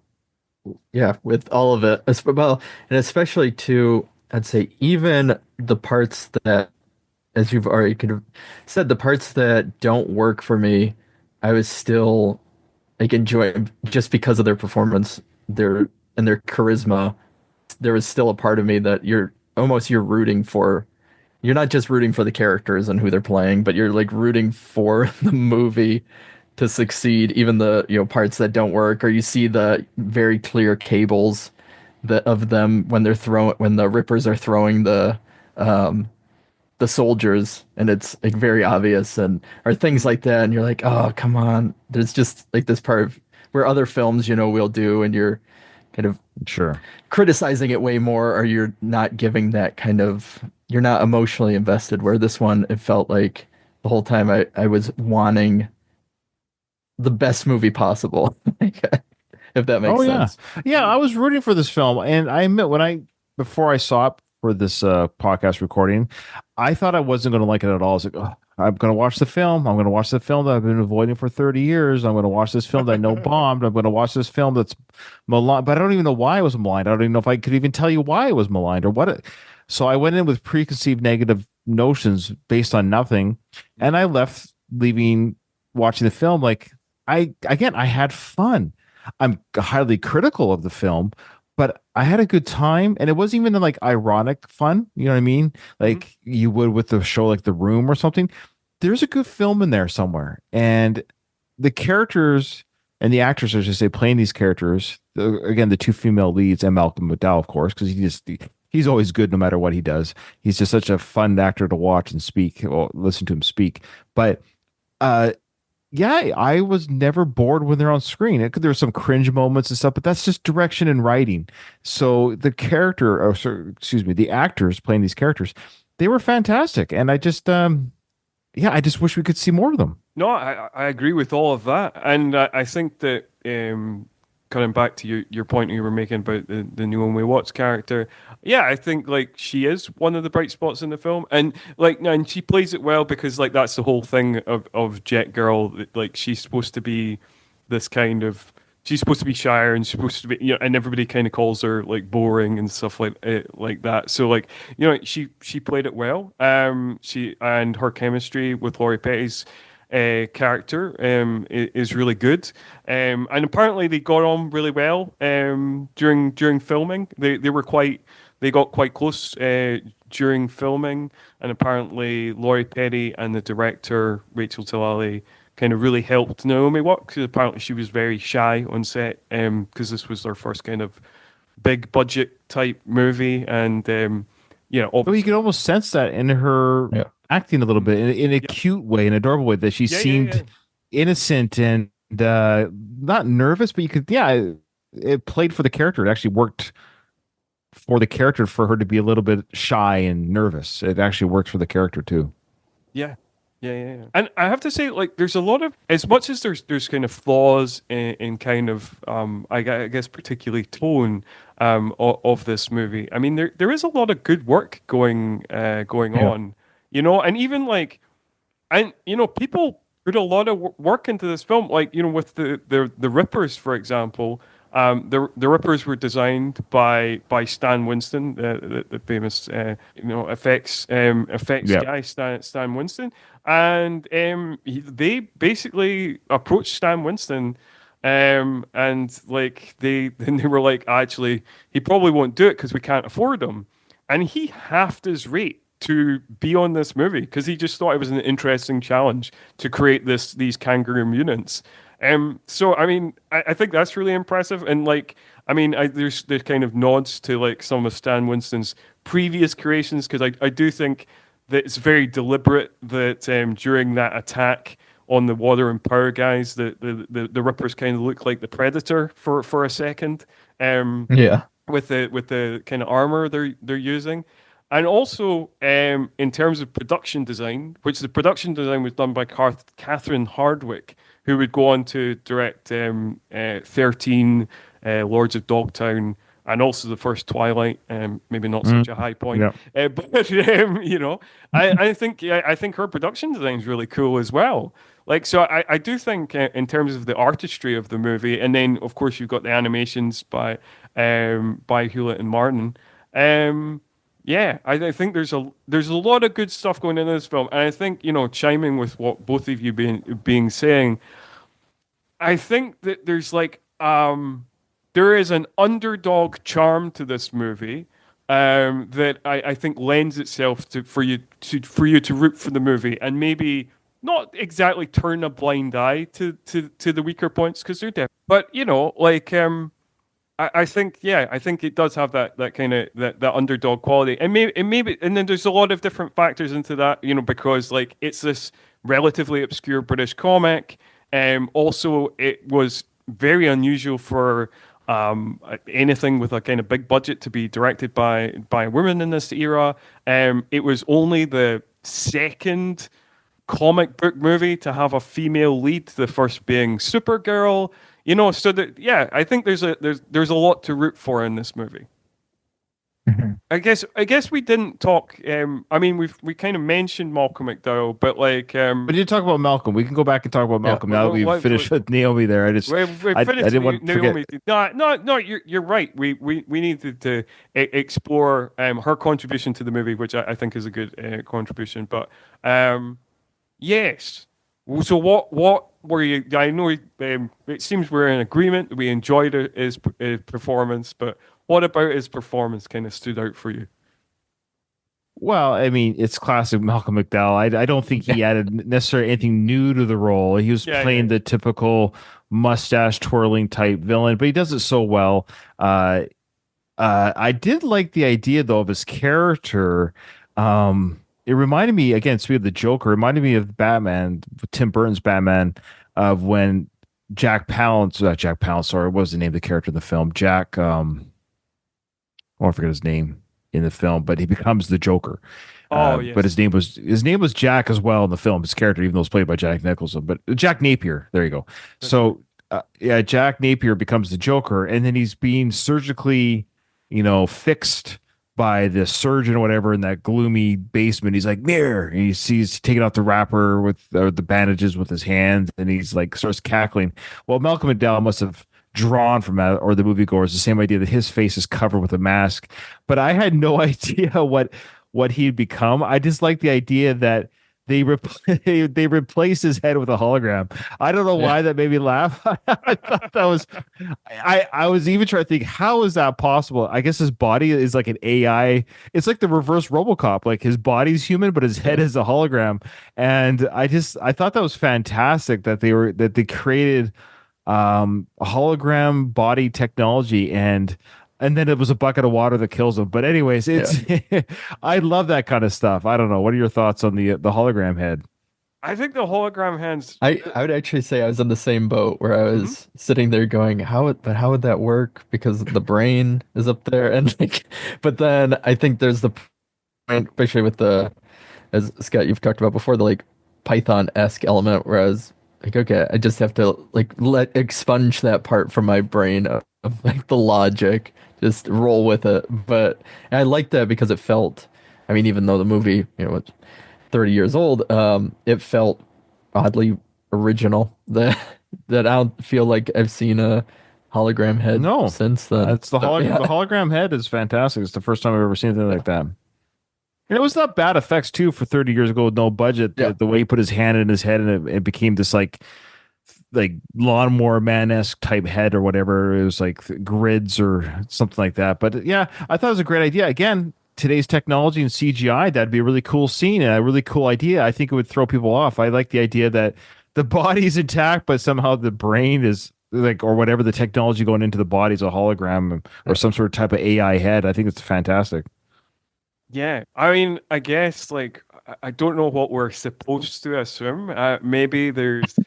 yeah, with all of it. Well, and especially too, I'd say even the parts that, as you've already kind of said, the parts that don't work for me, I was still like enjoying just because of their performance, their and their charisma. There was still a part of me that you're rooting for. You're not just rooting for the characters and who they're playing, but you're like rooting for the movie to succeed, even the parts that don't work, or you see the very clear cables that of them when the Rippers are throwing the soldiers, and it's like very obvious, and or things like that, and you're like, oh come on, there's just like this part of where other films will do, and you're kind of Sure. criticizing it way more, or you're not giving that kind of, you're not emotionally invested, where this one, it felt like the whole time I was wanting the best movie possible. If that makes Oh yeah, sense. yeah. I was rooting for this film, and I admit before I saw it for this podcast recording, I thought I wasn't going to like it at all. I was like, oh, I'm going to watch the film. I'm going to watch the film that I've been avoiding for 30 years. I'm going to watch this film that I know bombed. I'm going to watch this film that's maligned, but I don't even know why it was maligned. I don't even know if I could even tell you why it was maligned or what. So I went in with preconceived negative notions based on nothing, and I left leaving watching the film like I had fun. I'm highly critical of the film, but I had a good time, and it wasn't even like ironic fun. You know what I mean? Like you would with the show like The Room or something. There's a good film in there somewhere, and the characters and the actors, as I say, playing these characters. Again, the two female leads and Malcolm McDowell, of course, because he's always good no matter what he does. He's just such a fun actor to watch and speak or listen to him speak. But uh, yeah, I was never bored when they're on screen. There were some cringe moments and stuff, but that's just direction and writing. So the character, or excuse me, the actors playing these characters, they were fantastic, and yeah, I just wish we could see more of them. No, I agree with all of that, and I think that coming back to your point you were making about the Naomi Watts character, yeah, I think like she is one of the bright spots in the film, and like and she plays it well because like that's the whole thing of Jet Girl, that, like she's supposed to be this kind of. She's supposed to be shyer and she's supposed to be, and everybody kind of calls her like boring and stuff like that. So like, she played it well. She and her chemistry with Laurie Petty's character is really good. And apparently they got on really well during filming. They got quite close during filming, and apparently Laurie Petty and the director Rachel Talalay kind of really helped Naomi work because apparently she was very shy on set because this was their first kind of big budget type movie, and But you obviously, could almost sense that in her Yeah. acting a little bit in a yeah, cute way, in a adorable way, that she yeah, yeah, yeah. seemed innocent and not nervous, but you could, yeah, it played for the character. It actually worked for the character for her to be a little bit shy and nervous. It actually worked for the character too. Yeah. Yeah, yeah, yeah. And I have to say, like, there's a lot of, as much as there's kind of flaws in kind of, I guess, particularly tone of this movie. I mean, there is a lot of good work going Yeah. on, and even like, and people put a lot of work into this film, like with the Rippers, for example. The Rippers were designed by Stan Winston, the famous effects Yeah. guy, Stan Winston, and they basically approached Stan Winston. And like then they were like, actually, he probably won't do it because we can't afford him, and he halved his rate to be on this movie because he just thought it was an interesting challenge to create these kangaroo mutants. So I mean, I think that's really impressive, and like, I mean, there's kind of nods to like some of Stan Winston's previous creations because I do think that it's very deliberate that during that attack on the water and power guys, the Rippers kind of look like the Predator for a second. Yeah. With the kind of armor they're using. And also, in terms of production design, which the production design was done by Catherine Hardwicke, who would go on to direct 13, Lords of Dogtown, and also the first Twilight. Maybe not Mm, such a high point, yeah. but I think her production design is really cool as well. Like, so I do think in terms of the artistry of the movie, and then of course you've got the animations by Hewlett and Martin. Um, yeah, I think there's a lot of good stuff going into this film, and I think chiming with what both of you being saying, I think that there is an underdog charm to this movie that I think lends itself to for you to root for the movie and maybe not exactly turn a blind eye to the weaker points because they're different. But I think I think it does have that kind of that underdog quality, and then there's a lot of different factors into that, because like it's this relatively obscure British comic. Also, it was very unusual for anything with a kind of big budget to be directed by a woman in this era. It was only the second comic book movie to have a female lead, the first being Supergirl. So that I think there's a lot to root for in this movie. Mhm. I guess we didn't talk. I mean, we kind of mentioned Malcolm McDowell, but like, We didn't talk about Malcolm. We can go back and talk about Malcolm now that we've finished with Naomi there. we I finished didn't want to Naomi. forget. No. You're right. We needed to explore her contribution to the movie, which I think is a good contribution. But yes. So what were you? I know it seems we're in agreement. We enjoyed his performance, but what about his performance kind of stood out for you? Well, I mean, it's classic Malcolm McDowell. I don't think he added necessarily anything new to the role. He was playing the typical mustache twirling type villain, but he does it so well. I did like the idea though of his character. It reminded me again, speaking of the Joker, it reminded me of Batman, Tim Burton's Batman, of when Jack Palance, sorry, what was the name of the character in the film? Jack, I won't forget his name in the film, but he becomes the Joker. Yes. But his name was Jack as well in the film. His character, even though it's played by Jack Nicholson, but Jack Napier. There you go. So Jack Napier becomes the Joker, and then he's being surgically, fixed by the surgeon or whatever in that gloomy basement. He's like, mirror, and he sees taking out the wrapper with the bandages with his hands, and he's like starts cackling. Well, Malcolm McDowell must have drawn from that, or the moviegoers, the same idea that his face is covered with a mask. But I had no idea what he'd become. I just like the idea that they replace his head with a hologram. I don't know why that made me laugh. I thought that was I was even trying to think, how is that possible? I guess his body is like an AI. It's like the reverse RoboCop. Like his body's human, but his head is a hologram. And I thought that was fantastic that they created a hologram body technology, and then it was a bucket of water that kills him. But anyways, I love that kind of stuff. I don't know. What are your thoughts on the hologram head? I think the hologram hands. I would actually say I was in the same boat where I was sitting there going, how would that work? Because the brain is up there, and like, but then I think there's the point, especially with as Scott you've talked about before, the like Python-esque element where I was like, okay, I just have to like expunge that part from my brain of like the logic, just roll with it. But I liked that because it felt, I mean, even though the movie, was 30 years old, it felt oddly original. That I don't feel like I've seen a hologram head since then. It's the hologram head is fantastic. It's the first time I've ever seen anything like that. And it was not bad effects too for 30 years ago with no budget. The way he put his hand in his head and it became this like lawnmower man-esque type head or whatever. It was like grids or something like that. But yeah, I thought it was a great idea. Again, today's technology and CGI, that'd be a really cool scene and a really cool idea. I think it would throw people off. I like the idea that the body's intact, but somehow the brain is like, or whatever the technology going into the body is a hologram or some sort of type of AI head. I think it's fantastic. Yeah, I mean, I guess like I don't know what we're supposed to assume. Maybe there's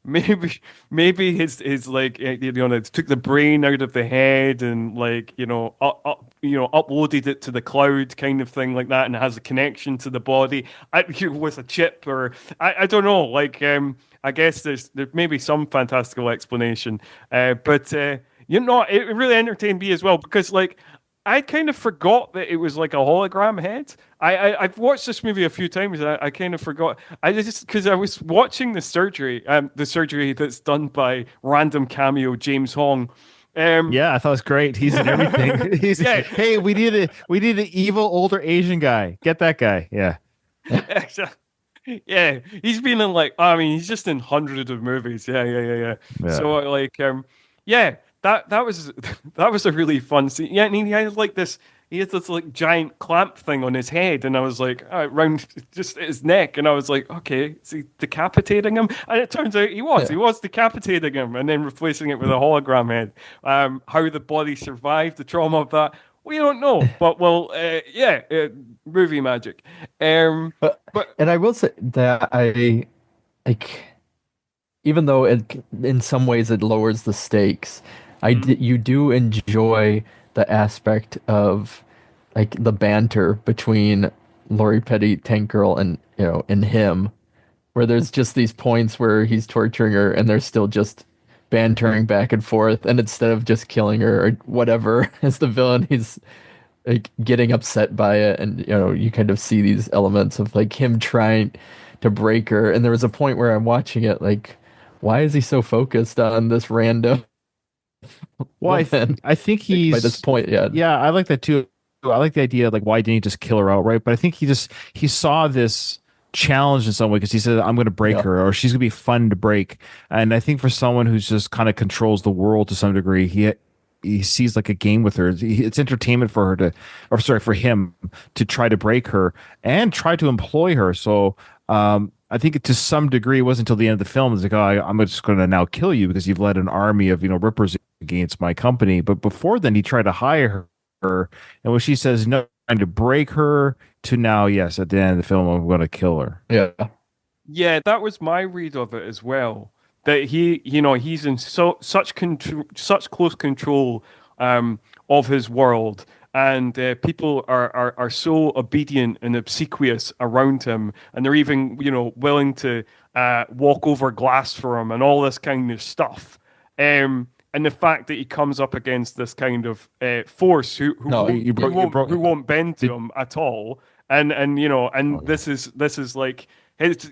maybe his like it took the brain out of the head and like uploaded it to the cloud kind of thing like that, and it has a connection to the body with a chip, or I don't know. Like I guess there may be some fantastical explanation, but it really entertained me as well because like. I kind of forgot that it was like a hologram head. I've watched this movie a few times and I kind of forgot. I just because I was watching the surgery that's done by random cameo James Hong. Yeah, I thought it was great. He's in everything. Hey, we need an evil older Asian guy. Get that guy. Yeah. Yeah, he's been in like I mean he's just in hundreds of movies. Yeah. Yeah. So like yeah, that was that was a really fun scene. Yeah, and he had like this he has this like giant clamp thing on his head, and I was like round just at his neck, and I was like, okay, is he decapitating him? And it turns out he Yeah. was decapitating him, and then replacing it with a hologram head. How the body survived the trauma of that. We don't know, but well, yeah, movie magic. But But and I will say that I like even though it in some ways it lowers the stakes, Mhm. you do enjoy the aspect of like the banter between Lori Petty, Tank Girl, and and him, where there's just these points where he's torturing her and they're still just bantering back and forth, and instead of just killing her or whatever as the villain, he's like getting upset by it, and you kind of see these elements of like him trying to break her. And there was a point where I'm watching it like, why is he so focused on this random Well, woman? I think Like, by this he's point, yeah. yeah, I like that too. I like the idea like why didn't he just kill her outright? But I think he saw this challenge in some way because he said I'm going to break Yeah. her or she's going to be fun to break. And I think for someone who's just kind of controls the world to some degree, he sees like a game with her. It's entertainment for her to, or sorry, for him to try to break her and try to employ her. So I think to some degree, it wasn't until the end of the film. It's like, oh, I'm just going to now kill you because you've led an army of rippers against my company. But before then, he tried to hire her, and when she says no, trying to break her, to now, yes, at the end of the film, I'm going to kill her. Yeah. yeah, that was my read of it as well. That he's in such close control of his world, and people are so obedient and obsequious around him, and they're even willing to walk over glass for him and all this kind of stuff. And the fact that he comes up against this kind of force No, who won't bend to Did, him at all, and oh, yeah. this is like his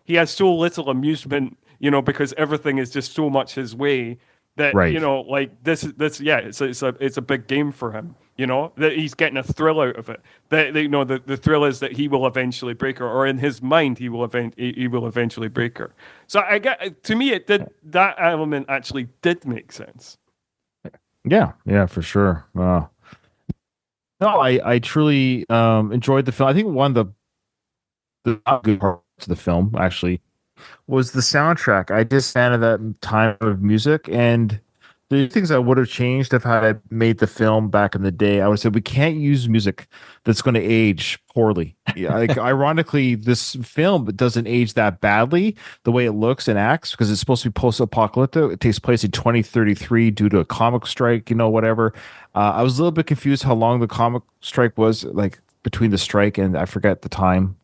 he has so little amusement because everything is just so much his way that Right. like this yeah it's a big game for him, that he's getting a thrill out of it, that the thrill is that he will eventually break her, or in his mind he will eventually break her. So I get, to me it did, that element actually did make sense. Yeah, yeah, for sure. No, I truly enjoyed the film. I think one of the not good parts of the film actually was the soundtrack. I just fan of that time of music, and the things I would have changed if I had made the film back in the day. I would say we can't use music that's going to age poorly. Yeah, like ironically, this film doesn't age that badly the way it looks and acts because it's supposed to be post-apocalyptic. It takes place in 2033 due to a comic strike, whatever. I was a little bit confused how long the comic strike was, like between the strike and I forget the timeline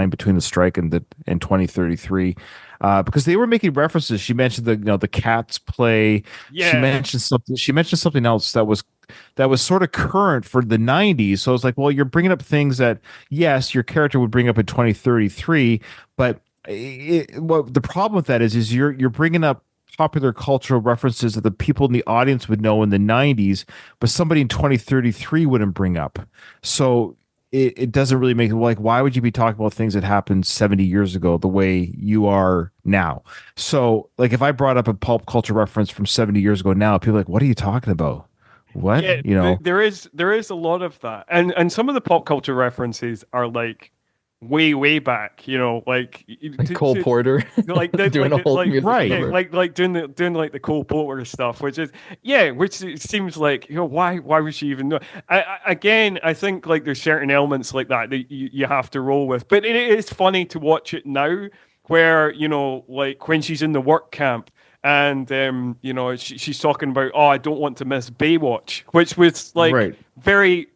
between the strike and 2033, because they were making references. She mentioned the Cats play. Yeah. She mentioned something else that was sort of current for the 90s. So I was like, well, you're bringing up things that yes, your character would bring up in 2033, but what the problem with that is you're bringing up popular cultural references that the people in the audience would know in the 90s, but somebody in 2033 wouldn't bring up. So it doesn't really make, like, why would you be talking about things that happened 70 years ago the way you are now? So like if I brought up a pulp culture reference from 70 years ago now, people are like, what are you talking about? What? Yeah, there is a lot of that, and some of the pop culture references are like way back, like Like Cole Porter doing a whole music Right. yeah, number. like doing like the Cole Porter stuff, which is yeah, which it seems like why would she even know? Again, I think like there's certain elements like that you have to roll with, but it is funny to watch it now, where like when she's in the work camp. And she's talking about, oh, I don't want to miss Baywatch, which was like Right. very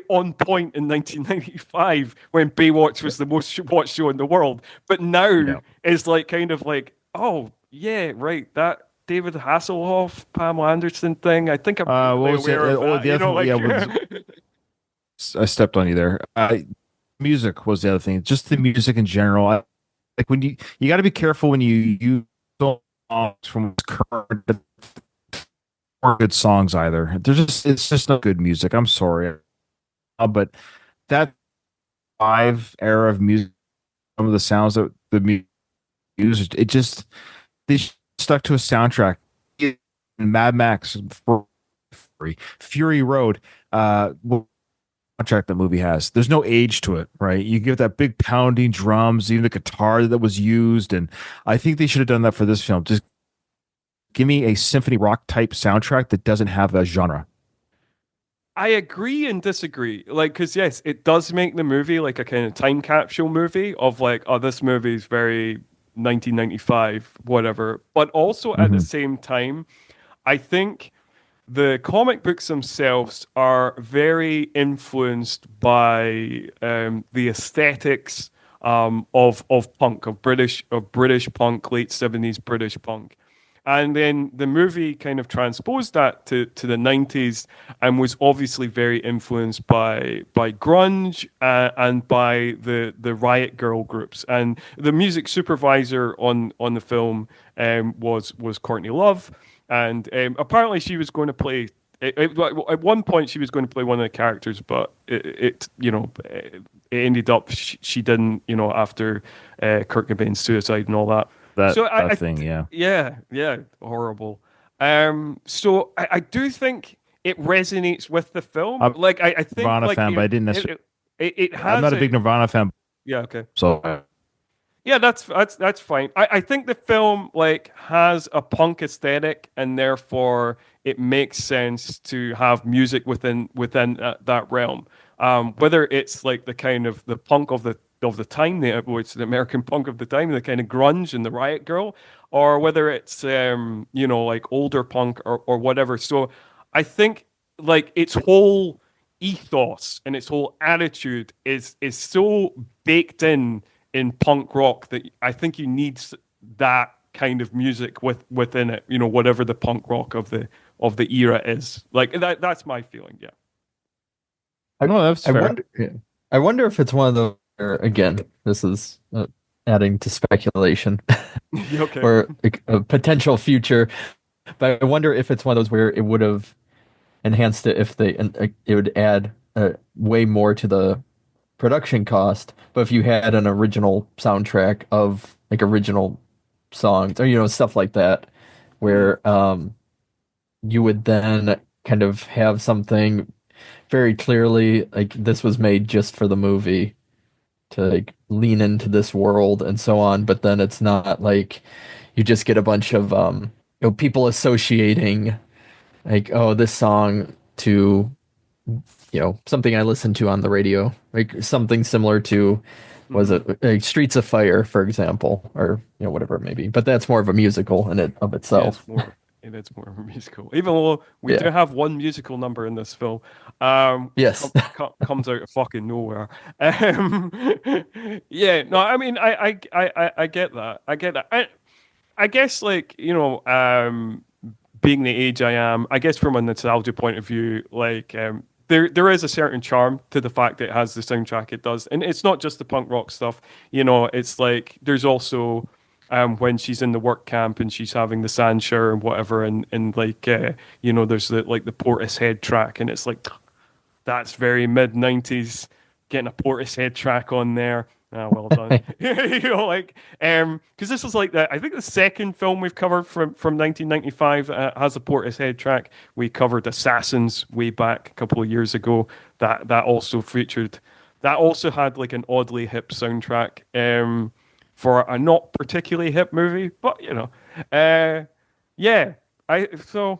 on point in 1995 when Baywatch was the most watched show in the world. But now Yeah. it's like kind of like, oh yeah, right, that David Hasselhoff, Pamela Anderson thing. I think I'm What vaguely was it? aware of Oh, that. the other thing, yeah, I stepped on you there. Music was the other thing. Just the music in general. Like when you got to be careful when you use songs from current or good songs either. It's just not good music. I'm sorry, but that five era of music of the sounds that the music, it just they stuck to a soundtrack. Mad Max, Fury Road, soundtrack that movie has. There's no age to it, right? You give that big pounding drums, even the guitar that was used, and I think they should have done that for this film. Just give me a symphony rock type soundtrack that doesn't have a genre. I agree and disagree. Like, because yes, it does make the movie like a kind of time capsule movie of like, oh, this movie is very 1995, whatever. But also at the Mhm. same time, I think the comic books themselves are very influenced by the aesthetics of punk, of British punk, late 70s British punk. And then the movie kind of transposed that to the 90s and was obviously very influenced by grunge and by the Riot Girl groups. And the music supervisor on the film was Courtney Love. And apparently she was going to play at one point she was going to play one of the characters, but it ended up she didn't, after Kurt Cobain's suicide and all that. That So that thing, yeah. yeah, horrible. So I do think it resonates with the film. I'm Like I a think Nirvana like fan, but I didn't it, necessarily. it I'm has not a big Nirvana fan, yeah, okay. so Yeah, that's fine. I think the film like has a punk aesthetic, and therefore it makes sense to have music within that realm. Whether it's like the kind of the punk of the time, it's the American punk of the time, the kind of grunge and the Riot Girl, or whether it's like older punk or whatever. So I think like its whole ethos and its whole attitude is so baked in punk rock that I think you need that kind of music within it, whatever the punk rock of the era is. Like that's my feeling, yeah. I, no, that's I fair. wonder. Yeah. I wonder if it's one of those. Again, this is adding to speculation Okay. or a potential future. But I wonder if it's one of those where it would have enhanced it if it would add way more to the production cost. But if you had an original soundtrack of like original songs or stuff like that, Mm. where you would then kind of have something very clearly like this was made just for the movie to like lean into this world and so on, but then it's not like you just get a bunch of people associating like, oh, this song to something I listened to on the radio, like something similar to, was Hmm. it like Streets of Fire, for example, or whatever it may be. But that's more of a musical in it of Yeah, it's itself. more it is more of a musical. Even though we do Yeah. have one musical number in this film, Yes. comes out of fucking nowhere. Um, yeah, no, I mean, I get that. I get that. I guess like being the age I am, I guess from a nostalgia point of view, like there is a certain charm to the fact that it has the soundtrack it does, and it's not just the punk rock stuff. It's like there's also when she's in the work camp and she's having the sand shower and whatever, and like there's the Portishead track, and it's like that's very mid 90s, getting a Portishead track on there. Ah, well done. Like, because this is like I think the second film we've covered from 1995 has a Portishead track. We covered Assassins way back a couple of years ago. That also featured, that also had like an oddly hip soundtrack for a not particularly hip movie, but yeah. So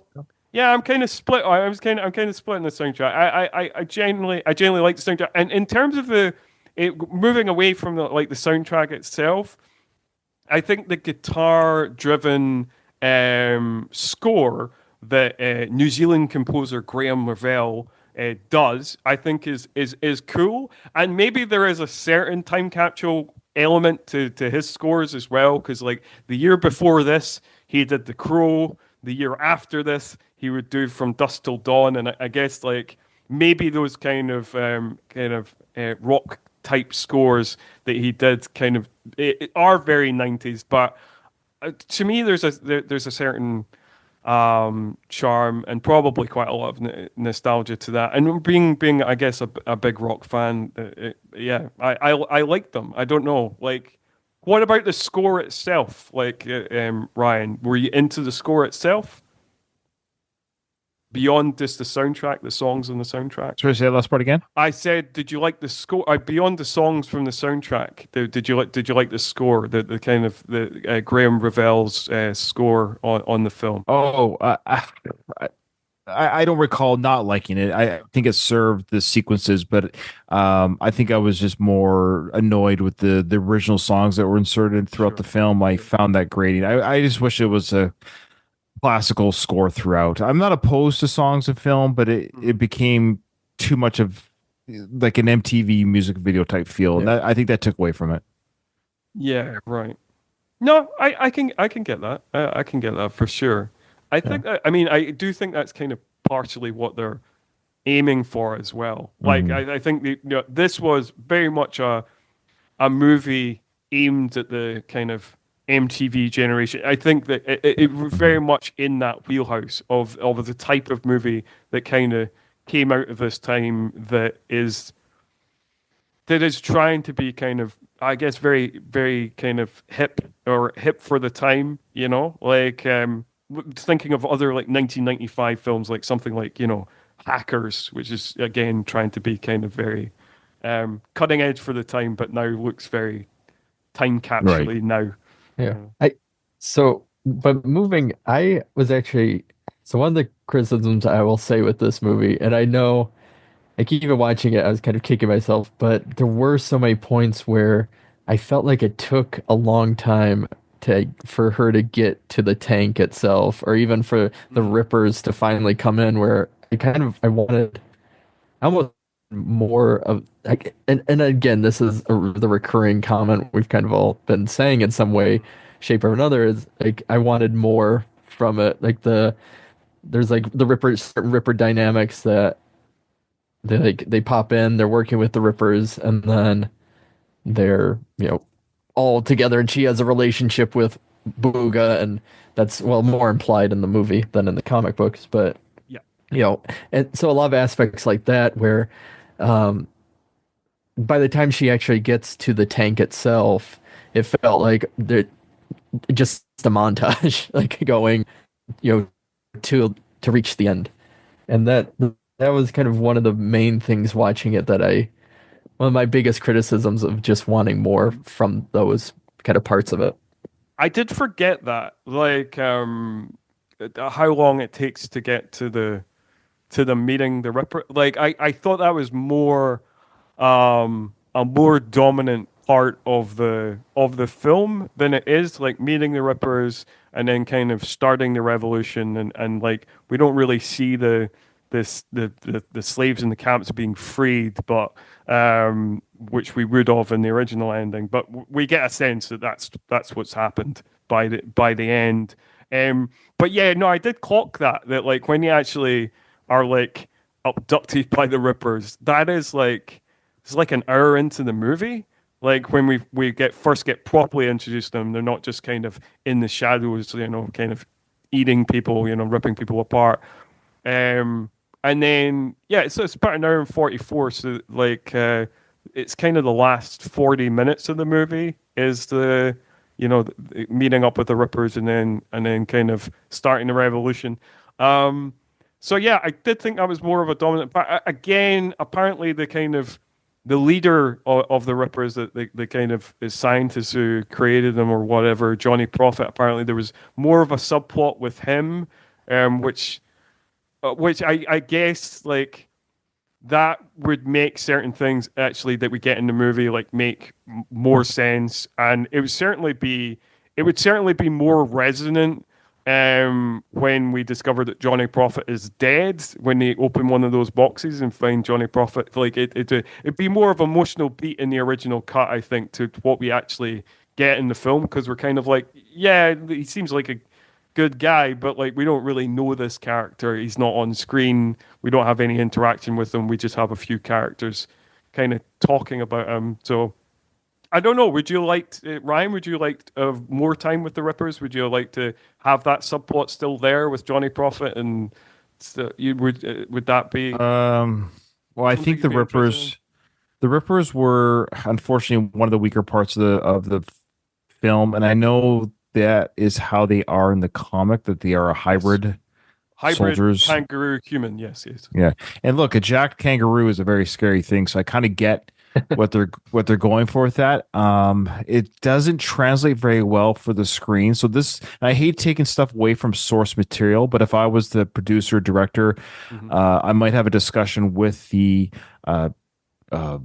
yeah, I'm kind of split. I'm kind of split in the soundtrack. I genuinely like the soundtrack, and in terms of moving away from the soundtrack itself, I think the guitar-driven score that New Zealand composer Graham Revell does, I think is cool, and maybe there is a certain time capsule element to his scores as well, because like the year before this, he did The Crow. The year after this, he would do From Dusk Till Dawn, and I guess like maybe those kind of rock type scores that he did are very 90s, but to me there's a certain charm and probably quite a lot of nostalgia to that. And being I guess a big rock fan, yeah, I like them. I don't know, like, what about the score itself? Like, Ryan, were you into the score itself beyond just the soundtrack, the songs on the soundtrack? Sorry, say that last part again. I said, did you like the score beyond the songs from the soundtrack? Did you like the score, the kind of the Graham Revell's score on the film? Oh, I don't recall not liking it. I think it served the sequences, but I think I was just more annoyed with the original songs that were inserted throughout Sure. the film. I found that grating. I just wish it was a classical score throughout. I'm not opposed to songs in film, but it became too much of like an MTV music video type feel, and Yeah. I think that took away from it. Yeah, right. No, I can get that. I can get that for sure. I Yeah. think that, I mean, I do think that's kind of partially what they're aiming for as well. Like, Mhm. I think this was very much a movie aimed at the kind of MTV generation. I think that it was very much in that wheelhouse of the type of movie that kind of came out of this time that is trying to be kind of, I guess, very, very kind of hip for the time, like, thinking of other like 1995 films, like something like, Hackers, which is again trying to be kind of very cutting edge for the time, but now looks very time Right. capsule now. Yeah. But moving, I was actually, so one of the criticisms I will say with this movie, and I know I keep even watching it, I was kind of kicking myself, but there were so many points where I felt like it took a long time for her to get to the tank itself, or even for the Mm. Rippers to finally come in, where I wanted almost more of like, and again, this is the recurring comment we've kind of all been saying in some way, shape or another, is like I wanted more from it. Like there's like the certain Ripper dynamics that they pop in, they're working with the Rippers, and then they're all together, and she has a relationship with Booga, and that's well more implied in the movie than in the comic books, but Yeah. you know, and so a lot of aspects like that where um, by the time she actually gets to the tank itself, it felt like there just a montage, like going, you know, to reach the end, and that was kind of one of the main things watching it one of my biggest criticisms of just wanting more from those kind of parts of it. I did forget that, like, how long it takes to get to the meeting the Ripper. Like, I thought that was a more dominant part of the film than it is, like meeting the Rippers and then kind of starting the revolution, and like we don't really see the slaves in the camps being freed, but which we would have in the original ending, but we get a sense that that's what's happened by the end. But yeah, no, I did clock that like when you actually are like abducted by the Rippers, that is like it's like an hour into the movie. Like when we get properly introduced to them, they're not just kind of in the shadows, kind of eating people, ripping people apart. And then yeah, so it's about an hour and 44. So like it's kind of the last 40 minutes of the movie is the meeting up with the Rippers and then kind of starting the revolution. So yeah, I did think that was more of a dominant part. Again, apparently the leader of the Rippers, that the kind of scientist who created them or whatever, Johnny Prophet. Apparently, there was more of a subplot with him, which I guess like that would make certain things actually that we get in the movie like make more sense, and it would certainly be more resonant when we discover that Johnny Prophet is dead, when they open one of those boxes and find Johnny Prophet. Like it'd be more of an emotional beat in the original cut, I think, to what we actually get in the film, because we're kind of like, yeah, he seems like a good guy, but like we don't really know this character. He's not on screen. We don't have any interaction with him. We just have a few characters kind of talking about him. So I don't know. Would you like Ryan? Would you like more time with the Rippers? Would you like to have that subplot still there with Johnny Prophet and you would that be Well, I something think you'd be interested in? the Rippers were unfortunately one of the weaker parts of the film, and I know that is how they are in the comic, that they are a Yes, hybrid hybrid soldiers. kangaroo human. Yes, yes. Yeah, and look, a jacked kangaroo is a very scary thing, so I kind of get what they're going for with that. It doesn't translate very well for the screen. So this, I hate taking stuff away from source material, but if I was the producer director, Hmm. I might have a discussion with the uh, uh,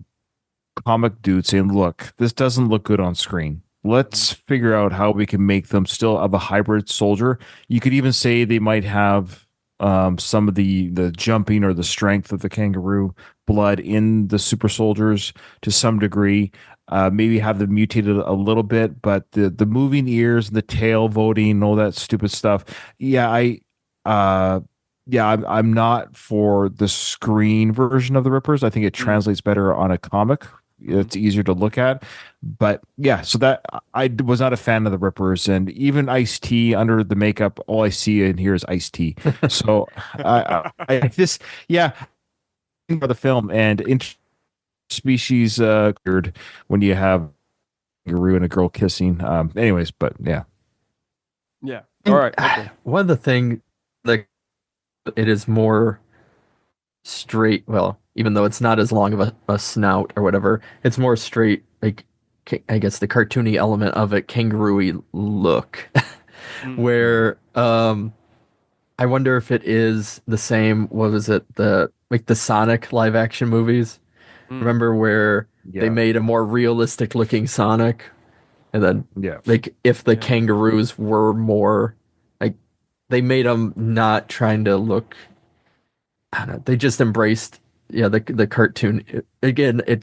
comic dude saying, "Look, this doesn't look good on screen. Let's figure out how we can make them still of a hybrid soldier." You could even say they might have some of the jumping or the strength of the kangaroo blood in the super soldiers to some degree. Maybe have them mutated a little bit, but the moving ears, the tail voting, and all that stupid stuff. Yeah, uh, I'm not for the screen version of the Rippers. I think it translates better on a comic. It's easier to look at. But yeah, so that I was not a fan of the Rippers, and even Ice T under the makeup, all I see in here is Ice T. So this, yeah, about the film and interspecies weird when you have a kangaroo and a girl kissing. Anyways, but yeah, Yeah. All right. Okay. One of the things that it is more straight, well, even though it's not as long of a snout or whatever, it's more straight, like I guess the cartoony element of it, kangaroo-y look. Where I wonder if it is the same, what was it, the Sonic live action movies? Mm. Remember where they yeah, made a more realistic looking Sonic? And then yeah. like if the Yeah. kangaroos were more like they made them not trying to look, I don't know, they just embraced the cartoon. Again, it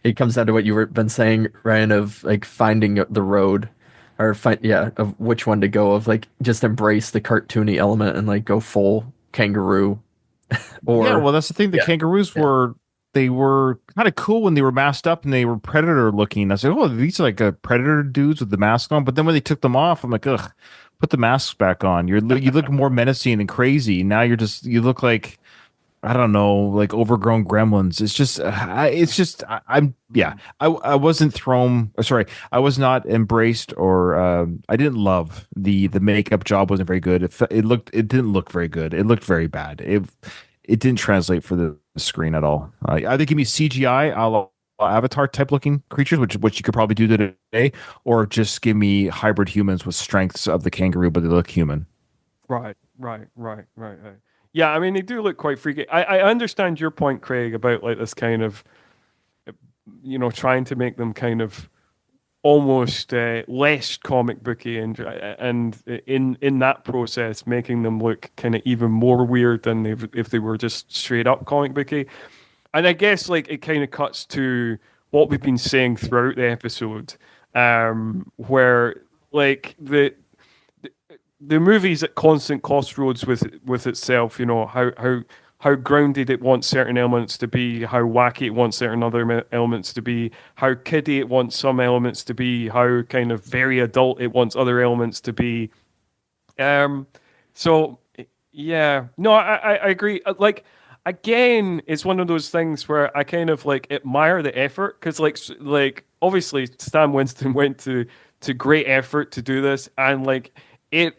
it comes down to what been saying, Ryan, of like finding the road or of which one to go, of like just embrace the cartoony element and like go full kangaroo Yeah, or well, that's the thing. The yeah kangaroos yeah they were kind of cool when they were masked up and they were predator looking. I was like, oh, these are like a predator dudes with the mask on. But then when they took them off, I'm like, ugh, put the masks back on. You look more menacing and crazy. Now you look like, I don't know, like overgrown gremlins. I'm yeah. I wasn't thrown. Sorry, I was not embraced or I didn't love the makeup job. Wasn't very good. It didn't look very good. It looked very bad. It didn't translate for the screen at all. Either give me CGI, Avatar type looking creatures, which you could probably do today, or just give me hybrid humans with strengths of the kangaroo, but they look human. Right. Yeah, I mean they do look quite freaky. I understand your point, Craig, about like this kind of trying to make them kind of almost less comic booky and in that process making them look kind of even more weird than if they were just straight up comic booky. And I guess like it kind of cuts to what we've been saying throughout the episode, where like the movie's at constant crossroads with itself. You know how grounded it wants certain elements to be, how wacky it wants certain other elements to be, how kiddie it wants some elements to be, how kind of very adult it wants other elements to be. Um, so yeah, no, I agree. Like again, it's one of those things where I kind of like admire the effort because like obviously Stan Winston went to great effort to do this, and like it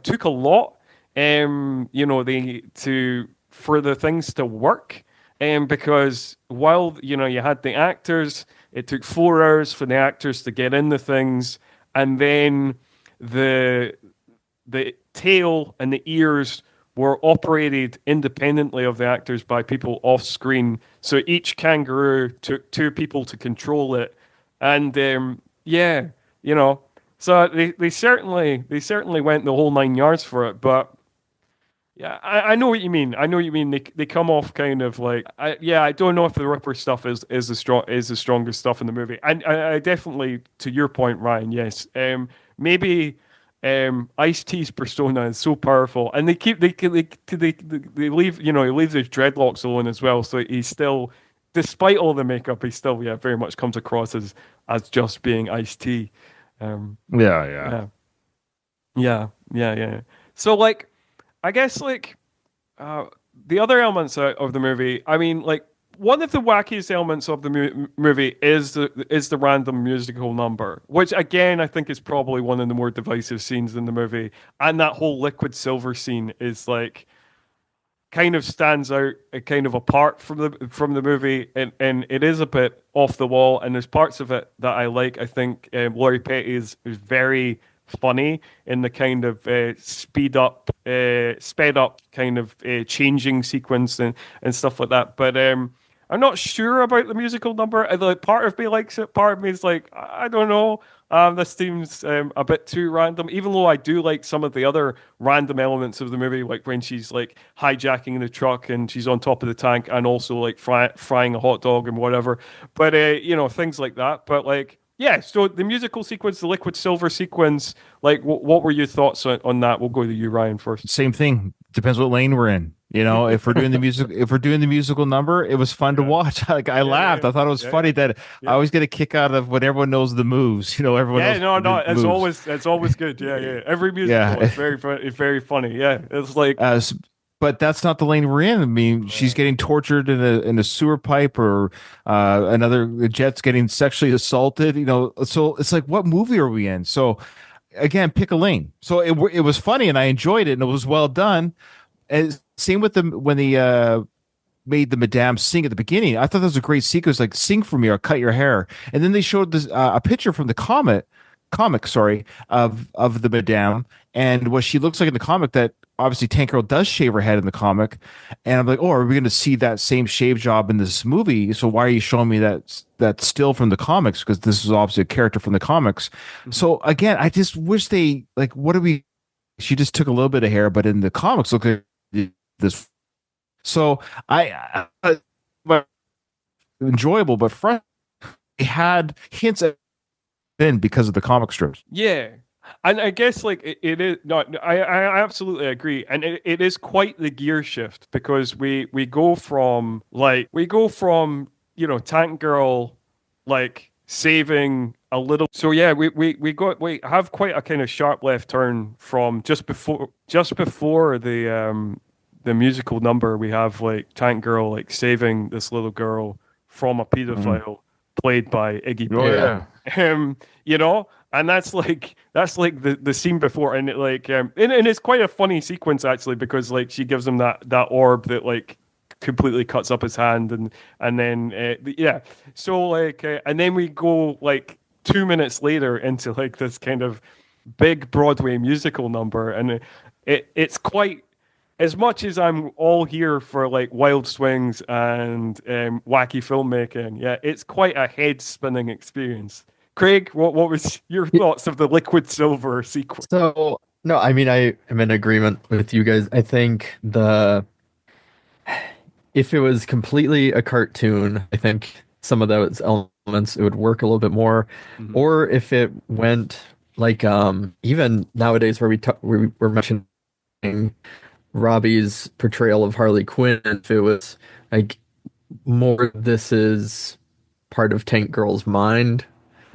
took a lot they to for the things to work, because while you had the actors, it took 4 hours for the actors to get in the things, and then the the tail and the ears were operated independently of the actors by people off screen. So each kangaroo took 2 people to control it, and yeah, you know, so they certainly went the whole 9 yards for it. But yeah, I know what you mean. I know what you mean. They come off kind of like I don't know if the Ripper stuff is the strongest stuff in the movie. And I definitely, to your point, Ryan, yes. Maybe Ice-T's persona is so powerful, and they leave he leaves his dreadlocks alone as well, so he's still despite all the makeup, he still very much comes across as just being Ice-T. Yeah, Yeah, yeah. So like, I guess like uh, the other elements of the movie. I mean, like one of the wackiest elements of the movie is the random musical number, which again I think is probably one of the more divisive scenes in the movie. And that whole liquid silver scene is like kind of stands out, kind of apart from the movie, and it is a bit off the wall. And there's parts of it that I like. I think Laurie Petty is very funny in the kind of sped up kind of changing sequence and stuff like that. But I'm not sure about the musical number. Like part of me likes it, part of me is like, I don't know. This seems a bit too random, even though I do like some of the other random elements of the movie, like when she's like hijacking the truck and she's on top of the tank and also like frying a hot dog and whatever. But things like that. But like, yeah, so the musical sequence, the liquid silver sequence, like what were your thoughts on that? We'll go to you, Ryan, first. same thing. Depends what lane we're in. If we're doing the music, if we're doing the musical number, it was fun to Yeah. watch. Like I laughed. Yeah. I thought it was Yeah, funny that yeah. I always get a kick out of when everyone knows the moves. Everyone Yeah, knows no, the moves. it's always good. Yeah. Every musical Yeah. is very it's very funny. Yeah, it's like Uh, s- but that's not the lane we're in. I mean, she's getting tortured in a sewer pipe, or another the jet's getting sexually assaulted. So it's like, what movie are we in? So again, pick a lane. So it was funny, and I enjoyed it, and it was well done. And same with them when the made the madame sing at the beginning. I thought that was a great sequence, like "Sing for me" or "Cut your hair," and then they showed this a picture from the comic, sorry, of the madame and what she looks like in the comic. That obviously Tank Girl does shave her head in the comic, and I'm like, oh, are we going to see that same shave job in this movie? So why are you showing me that still from the comics? Because this is obviously a character from the comics. So again, I just wish they like, what do we? She just took a little bit of hair, but in the comics, look at this. So but enjoyable, but front had hints of in because of the comic strips. yeah. And I guess like it is not. I absolutely agree, and it is quite the gear shift because we go from Tank Girl like saving a little. So yeah, we have quite a kind of sharp left turn from just before the musical number. We have like Tank Girl like saving this little girl from a pedophile played by Iggy Oh Pop. yeah. um and that's like the scene before, and it like and it's quite a funny sequence actually, because like she gives him that orb that like completely cuts up his hand, and then yeah, so like and then we go like 2 minutes later into like this kind of big Broadway musical number, and it's quite, as much as I'm all here for like wild swings and wacky filmmaking, yeah, it's quite a head spinning experience. Craig, what was your thoughts of the liquid silver sequence? So no, I mean I am in agreement with you guys. I think the if it was completely a cartoon, I think some of those elements it would work a little bit more. Mhm. Or if it went like even nowadays where we were mentioning Robbie's portrayal of Harley Quinn, if it was like more this is part of Tank Girl's mind,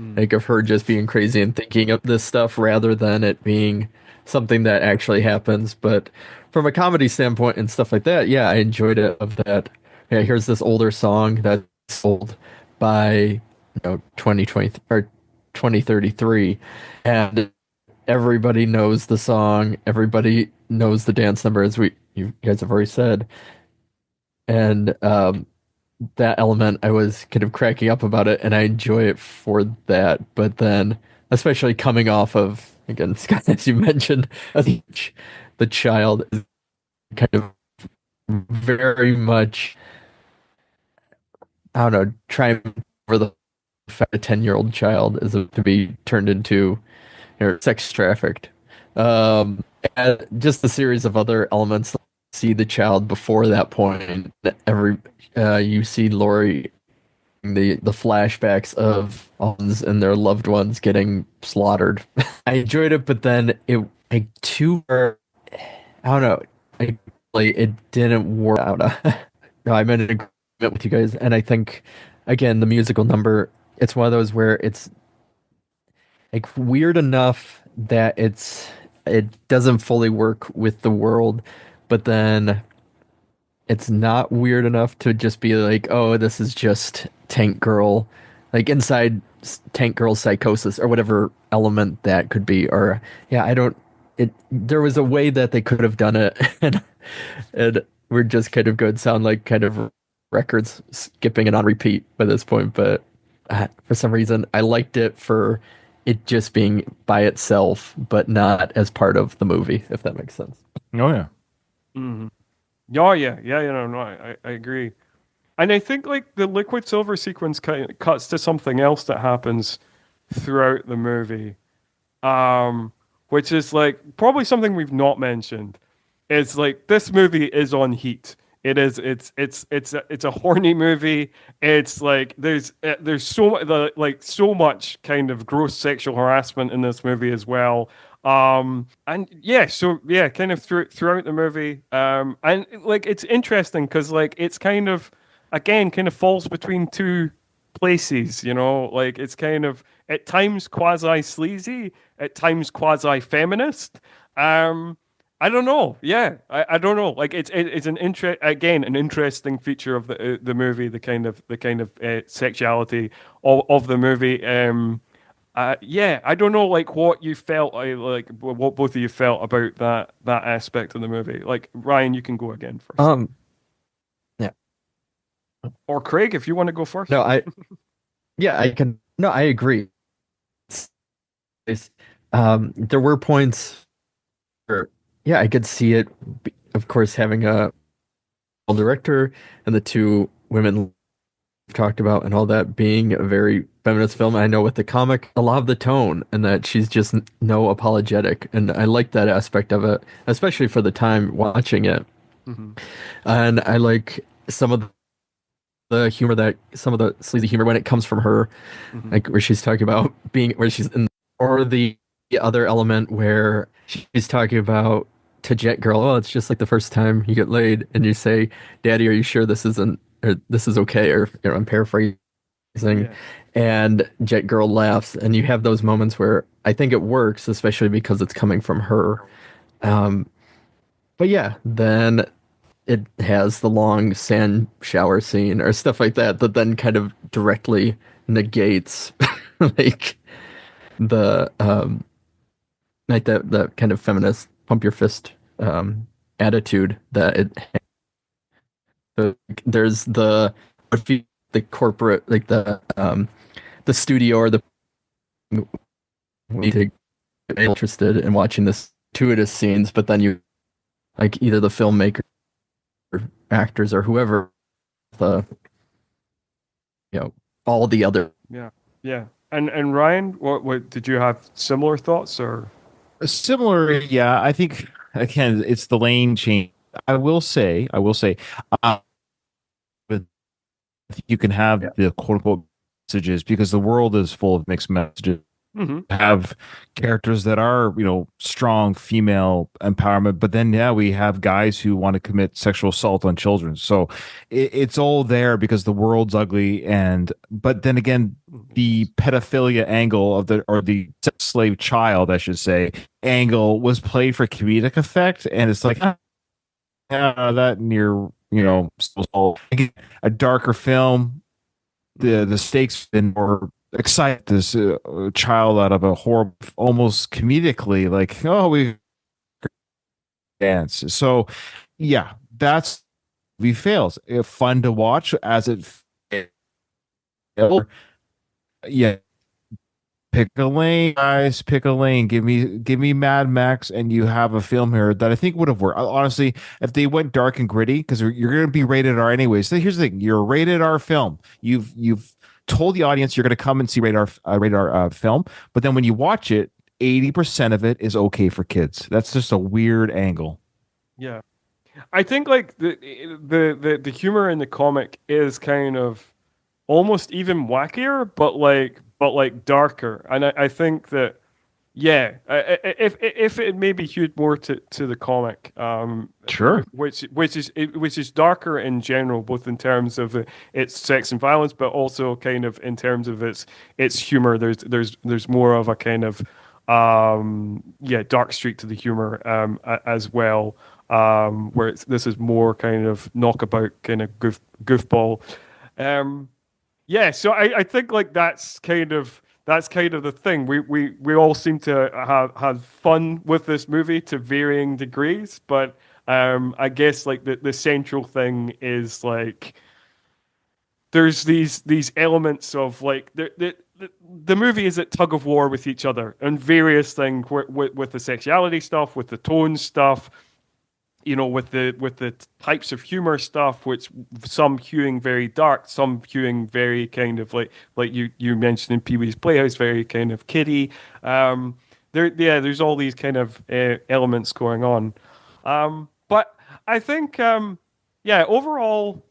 Mm. like of her just being crazy and thinking of this stuff rather than it being something that actually happens. But from a comedy standpoint and stuff like that, yeah, I enjoyed it. Of that, yeah, here's this older song that's sold by 2020 or 2033, and everybody knows the song, everybody knows the dance number, as you guys have already said, and that element, I was kind of cracking up about it, and I enjoy it for that. But then, especially coming off of, again, Scott, as you mentioned, the child is kind of very much, I don't know, trying for the fact a 10-year-old child is to be turned into sex trafficked. And just a series of other elements. See the child before that point. Every you see Lori the flashbacks of ones and their loved ones getting slaughtered. I enjoyed it, but then it like I don't know, like it didn't work out. No, I'm in with you guys, and I think again the musical number, it's one of those where it's like weird enough that it doesn't fully work with the world, but then it's not weird enough to just be like, oh, this is just Tank Girl, like inside Tank Girl psychosis or whatever element that could be. Or yeah, I don't. It there was a way that they could have done it, and we're just kind of going to sound like kind of records skipping it on repeat by this point. But for some reason, I liked it for it just being by itself, but not as part of the movie, if that makes sense. Oh yeah. Mm-hmm. Oh yeah, no, I agree. And I think like the liquid silver sequence kind of cuts to something else that happens throughout the movie, which is like probably something we've not mentioned. It's like this movie is on heat. It's a horny movie. It's like there's so much kind of gross sexual harassment in this movie as well. And yeah, so yeah, kind of throughout the movie. And like it's interesting because like it's kind of again kind of falls between two places, you know, like it's kind of at times quasi sleazy, at times quasi feminist. Um, I don't know. Yeah, I don't know. Like it's an interesting feature of the movie, the kind of sexuality of the movie. Yeah, I don't know, like what you felt, like what both of you felt about that aspect of the movie. Like Ryan, you can go again first, Um, yeah, or Craig, if you want to go first. no, yeah, I can, no, I agree. It's, there were points where, yeah, I could see it, of course, having a director and the two women talked about and all that being a very feminist film. I know with the comic, a lot of the tone and that she's just no apologetic. And I like that aspect of it, especially for the time watching it. Hmm. And I like some of the humor that some of the sleazy humor when it comes from her, Hmm. like where she's talking about being where she's in, or the other element where she's talking about to Jet Girl, oh, it's just like the first time you get laid, and you say, "Daddy, are you sure this isn't or this is okay?" Or I'm paraphrasing, Yeah. and Jet Girl laughs, and you have those moments where I think it works, especially because it's coming from her. Um, but yeah, then it has the long sand shower scene or stuff like that that then kind of directly negates like the like that kind of feminist pump your fist attitude that it the, there's the corporate like the studio or the need to get interested in watching this gratuitous scenes, but then you like either the filmmaker or actors or whoever the all the other. Yeah. Yeah. And Ryan, what did you have similar thoughts or? Similar, yeah. I think again, it's the lane change. I will say, uh, you can have the quote unquote messages because the world is full of mixed messages. Hmm. Have characters that are, strong female empowerment, but then yeah, we have guys who want to commit sexual assault on children. So it's all there because the world's ugly, and but then again, the pedophilia angle of the slave child, I should say, angle was played for comedic effect, and it's like that near a darker film. The stakes been more excite this child out of a horrible, almost comedically, like, oh, we dance. So yeah, that's we fails. Fun to watch as it yeah, pick a lane, guys, pick a lane. Give me Mad Max, and you have a film here that I think would have worked. Honestly, if they went dark and gritty, because you're going to be rated R anyway. So here's the thing: you're a rated R film. You've told the audience you're going to come and see rated R film, but then when you watch it, 80% of it is okay for kids. That's just a weird angle. Yeah. I think like the humor in the comic is kind of almost even wackier, but like darker. And I think that Yeah, if it maybe hewed more to the comic, Sure. which is darker in general, both in terms of its sex and violence, but also kind of in terms of its humor. There's more of a kind of yeah, dark streak to the humor as well, where this is more kind of knockabout kind of goofball. Um, yeah, so I think like that's kind of the thing. We all seem to have had fun with this movie to varying degrees, but I guess like the central thing is like there's these elements of like the movie is at tug of war with each other and various things with the sexuality stuff, with the tone stuff, you know, with the types of humor stuff, which some hewing very dark, some hewing very kind of like you mentioned in Pee Wee's Playhouse, very kind of kiddie. There's all these kind of elements going on, but I think yeah, overall.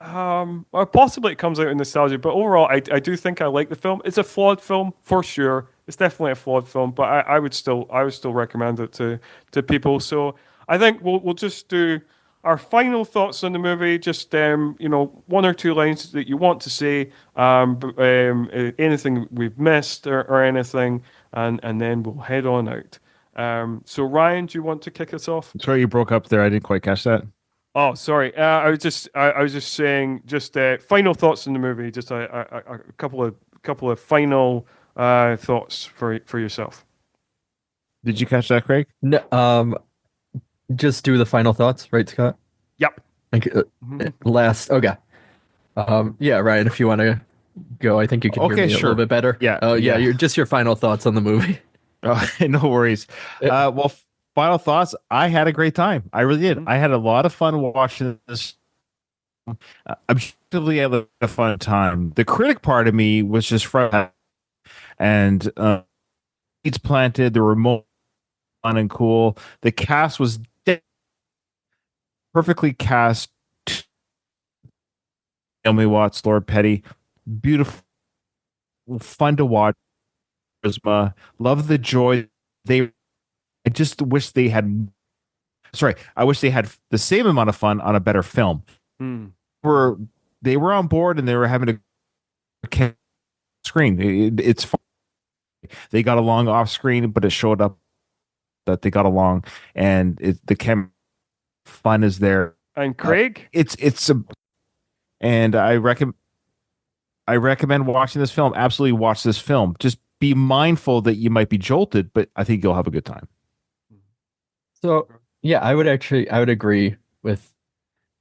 Or possibly it comes out in nostalgia, but overall, I do think I like the film. It's a flawed film for sure. It's definitely a flawed film, but I would still recommend it to people. So I think we'll just do our final thoughts on the movie. Just you know, one or two lines that you want to say, anything we've missed or anything, and then we'll head on out. So Ryan, do you want to kick us off? Sorry, you broke up there. I didn't quite catch that. Oh, sorry. I was just saying, just final thoughts on the movie. Just a couple of final thoughts for yourself. Did you catch that, Craig? No, just do the final thoughts, right, Scott? Yep. Like, Mhm. last, okay. Yeah, Ryan, if you want to go, I think you can hear Okay, me a sure. little bit better. Yeah, Oh, yeah, yeah. your final thoughts on the movie. Oh, no worries. Well, final thoughts. I had a great time. I really did. Mhm. I had a lot of fun watching this. Objectively, I had a fun time. The critic part of me was just frustrated, and seeds planted. The remote fun and cool. The cast was perfectly cast. Naomi Watts, Lord Petty, beautiful, fun to watch. Charisma, love the joy. They, I just wish they had. Sorry, I wish they had the same amount of fun on a better film. Mm. Were They were on board and they were having a screen. It's fun. They got along off screen, but it showed up that they got along, and the fun is there. And Craig? It's a, and I recommend watching this film. Absolutely watch this film. Just be mindful that you might be jolted, but I think you'll have a good time. So, yeah, I would agree with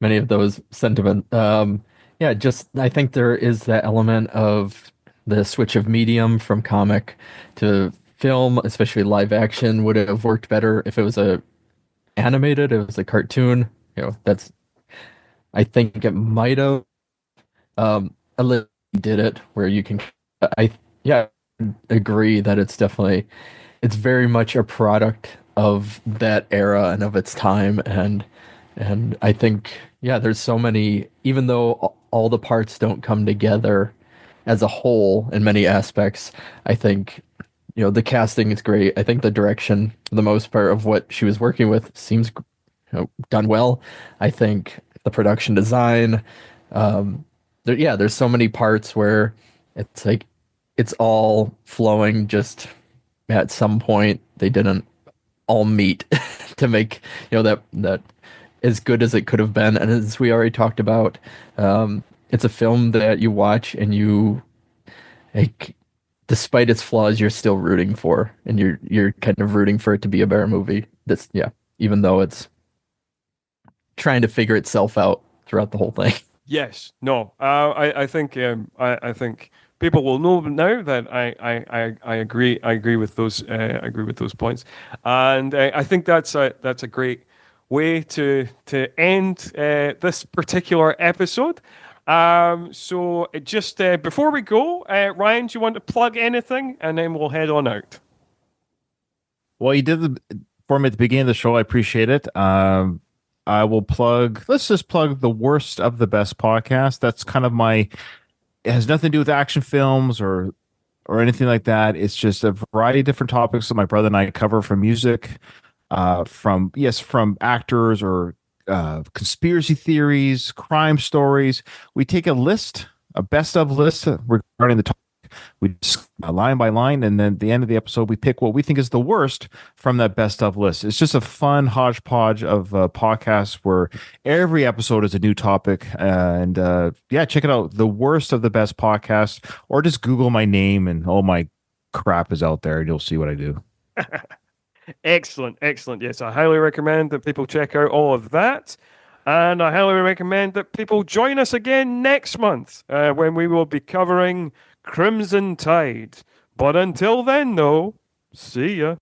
many of those sentiments. Yeah, just I think there is that element of the switch of medium from comic to film, especially live action, would have worked better if it was a animated, it was a cartoon. You know, that's I think it might have a little did it where you can I yeah, agree that it's very much a product of that era and of its time and I think yeah there's so many even though all the parts don't come together as a whole in many aspects. I think you know the casting is great. I think the direction for the most part of what she was working with seems done well. I think the production design there's so many parts where it's like it's all flowing just at some point they didn't all meet to make that as good as it could have been. And as we already talked about, it's a film that you watch and you like despite its flaws you're still rooting for and you're kind of rooting for it to be a better movie. That's yeah, even though it's trying to figure itself out throughout the whole thing. Yes. No. I think people will know now that I agree. I agree with those. I agree with those points, and I think that's a great way to end this particular episode. So just before we go, Ryan, do you want to plug anything, and then we'll head on out? Well, you did for me at the beginning of the show. I appreciate it. I will plug. Let's just plug the worst of the best podcast. That's kind of my. It has nothing to do with action films or or anything like that. It's just a variety of different topics that my brother and I cover, from music, from actors, or conspiracy theories, crime stories. We take a best of list regarding the topic. We just line by line, and then at the end of the episode, we pick what we think is the worst from that best of list. It's just a fun hodgepodge of podcasts where every episode is a new topic. Yeah, check it out. The worst of the best podcast, or just Google my name and all my crap is out there, and you'll see what I do. Excellent, excellent. Yes, I highly recommend that people check out all of that. And I highly recommend that people join us again next month when we will be covering Crimson Tide. But until then, though, see ya.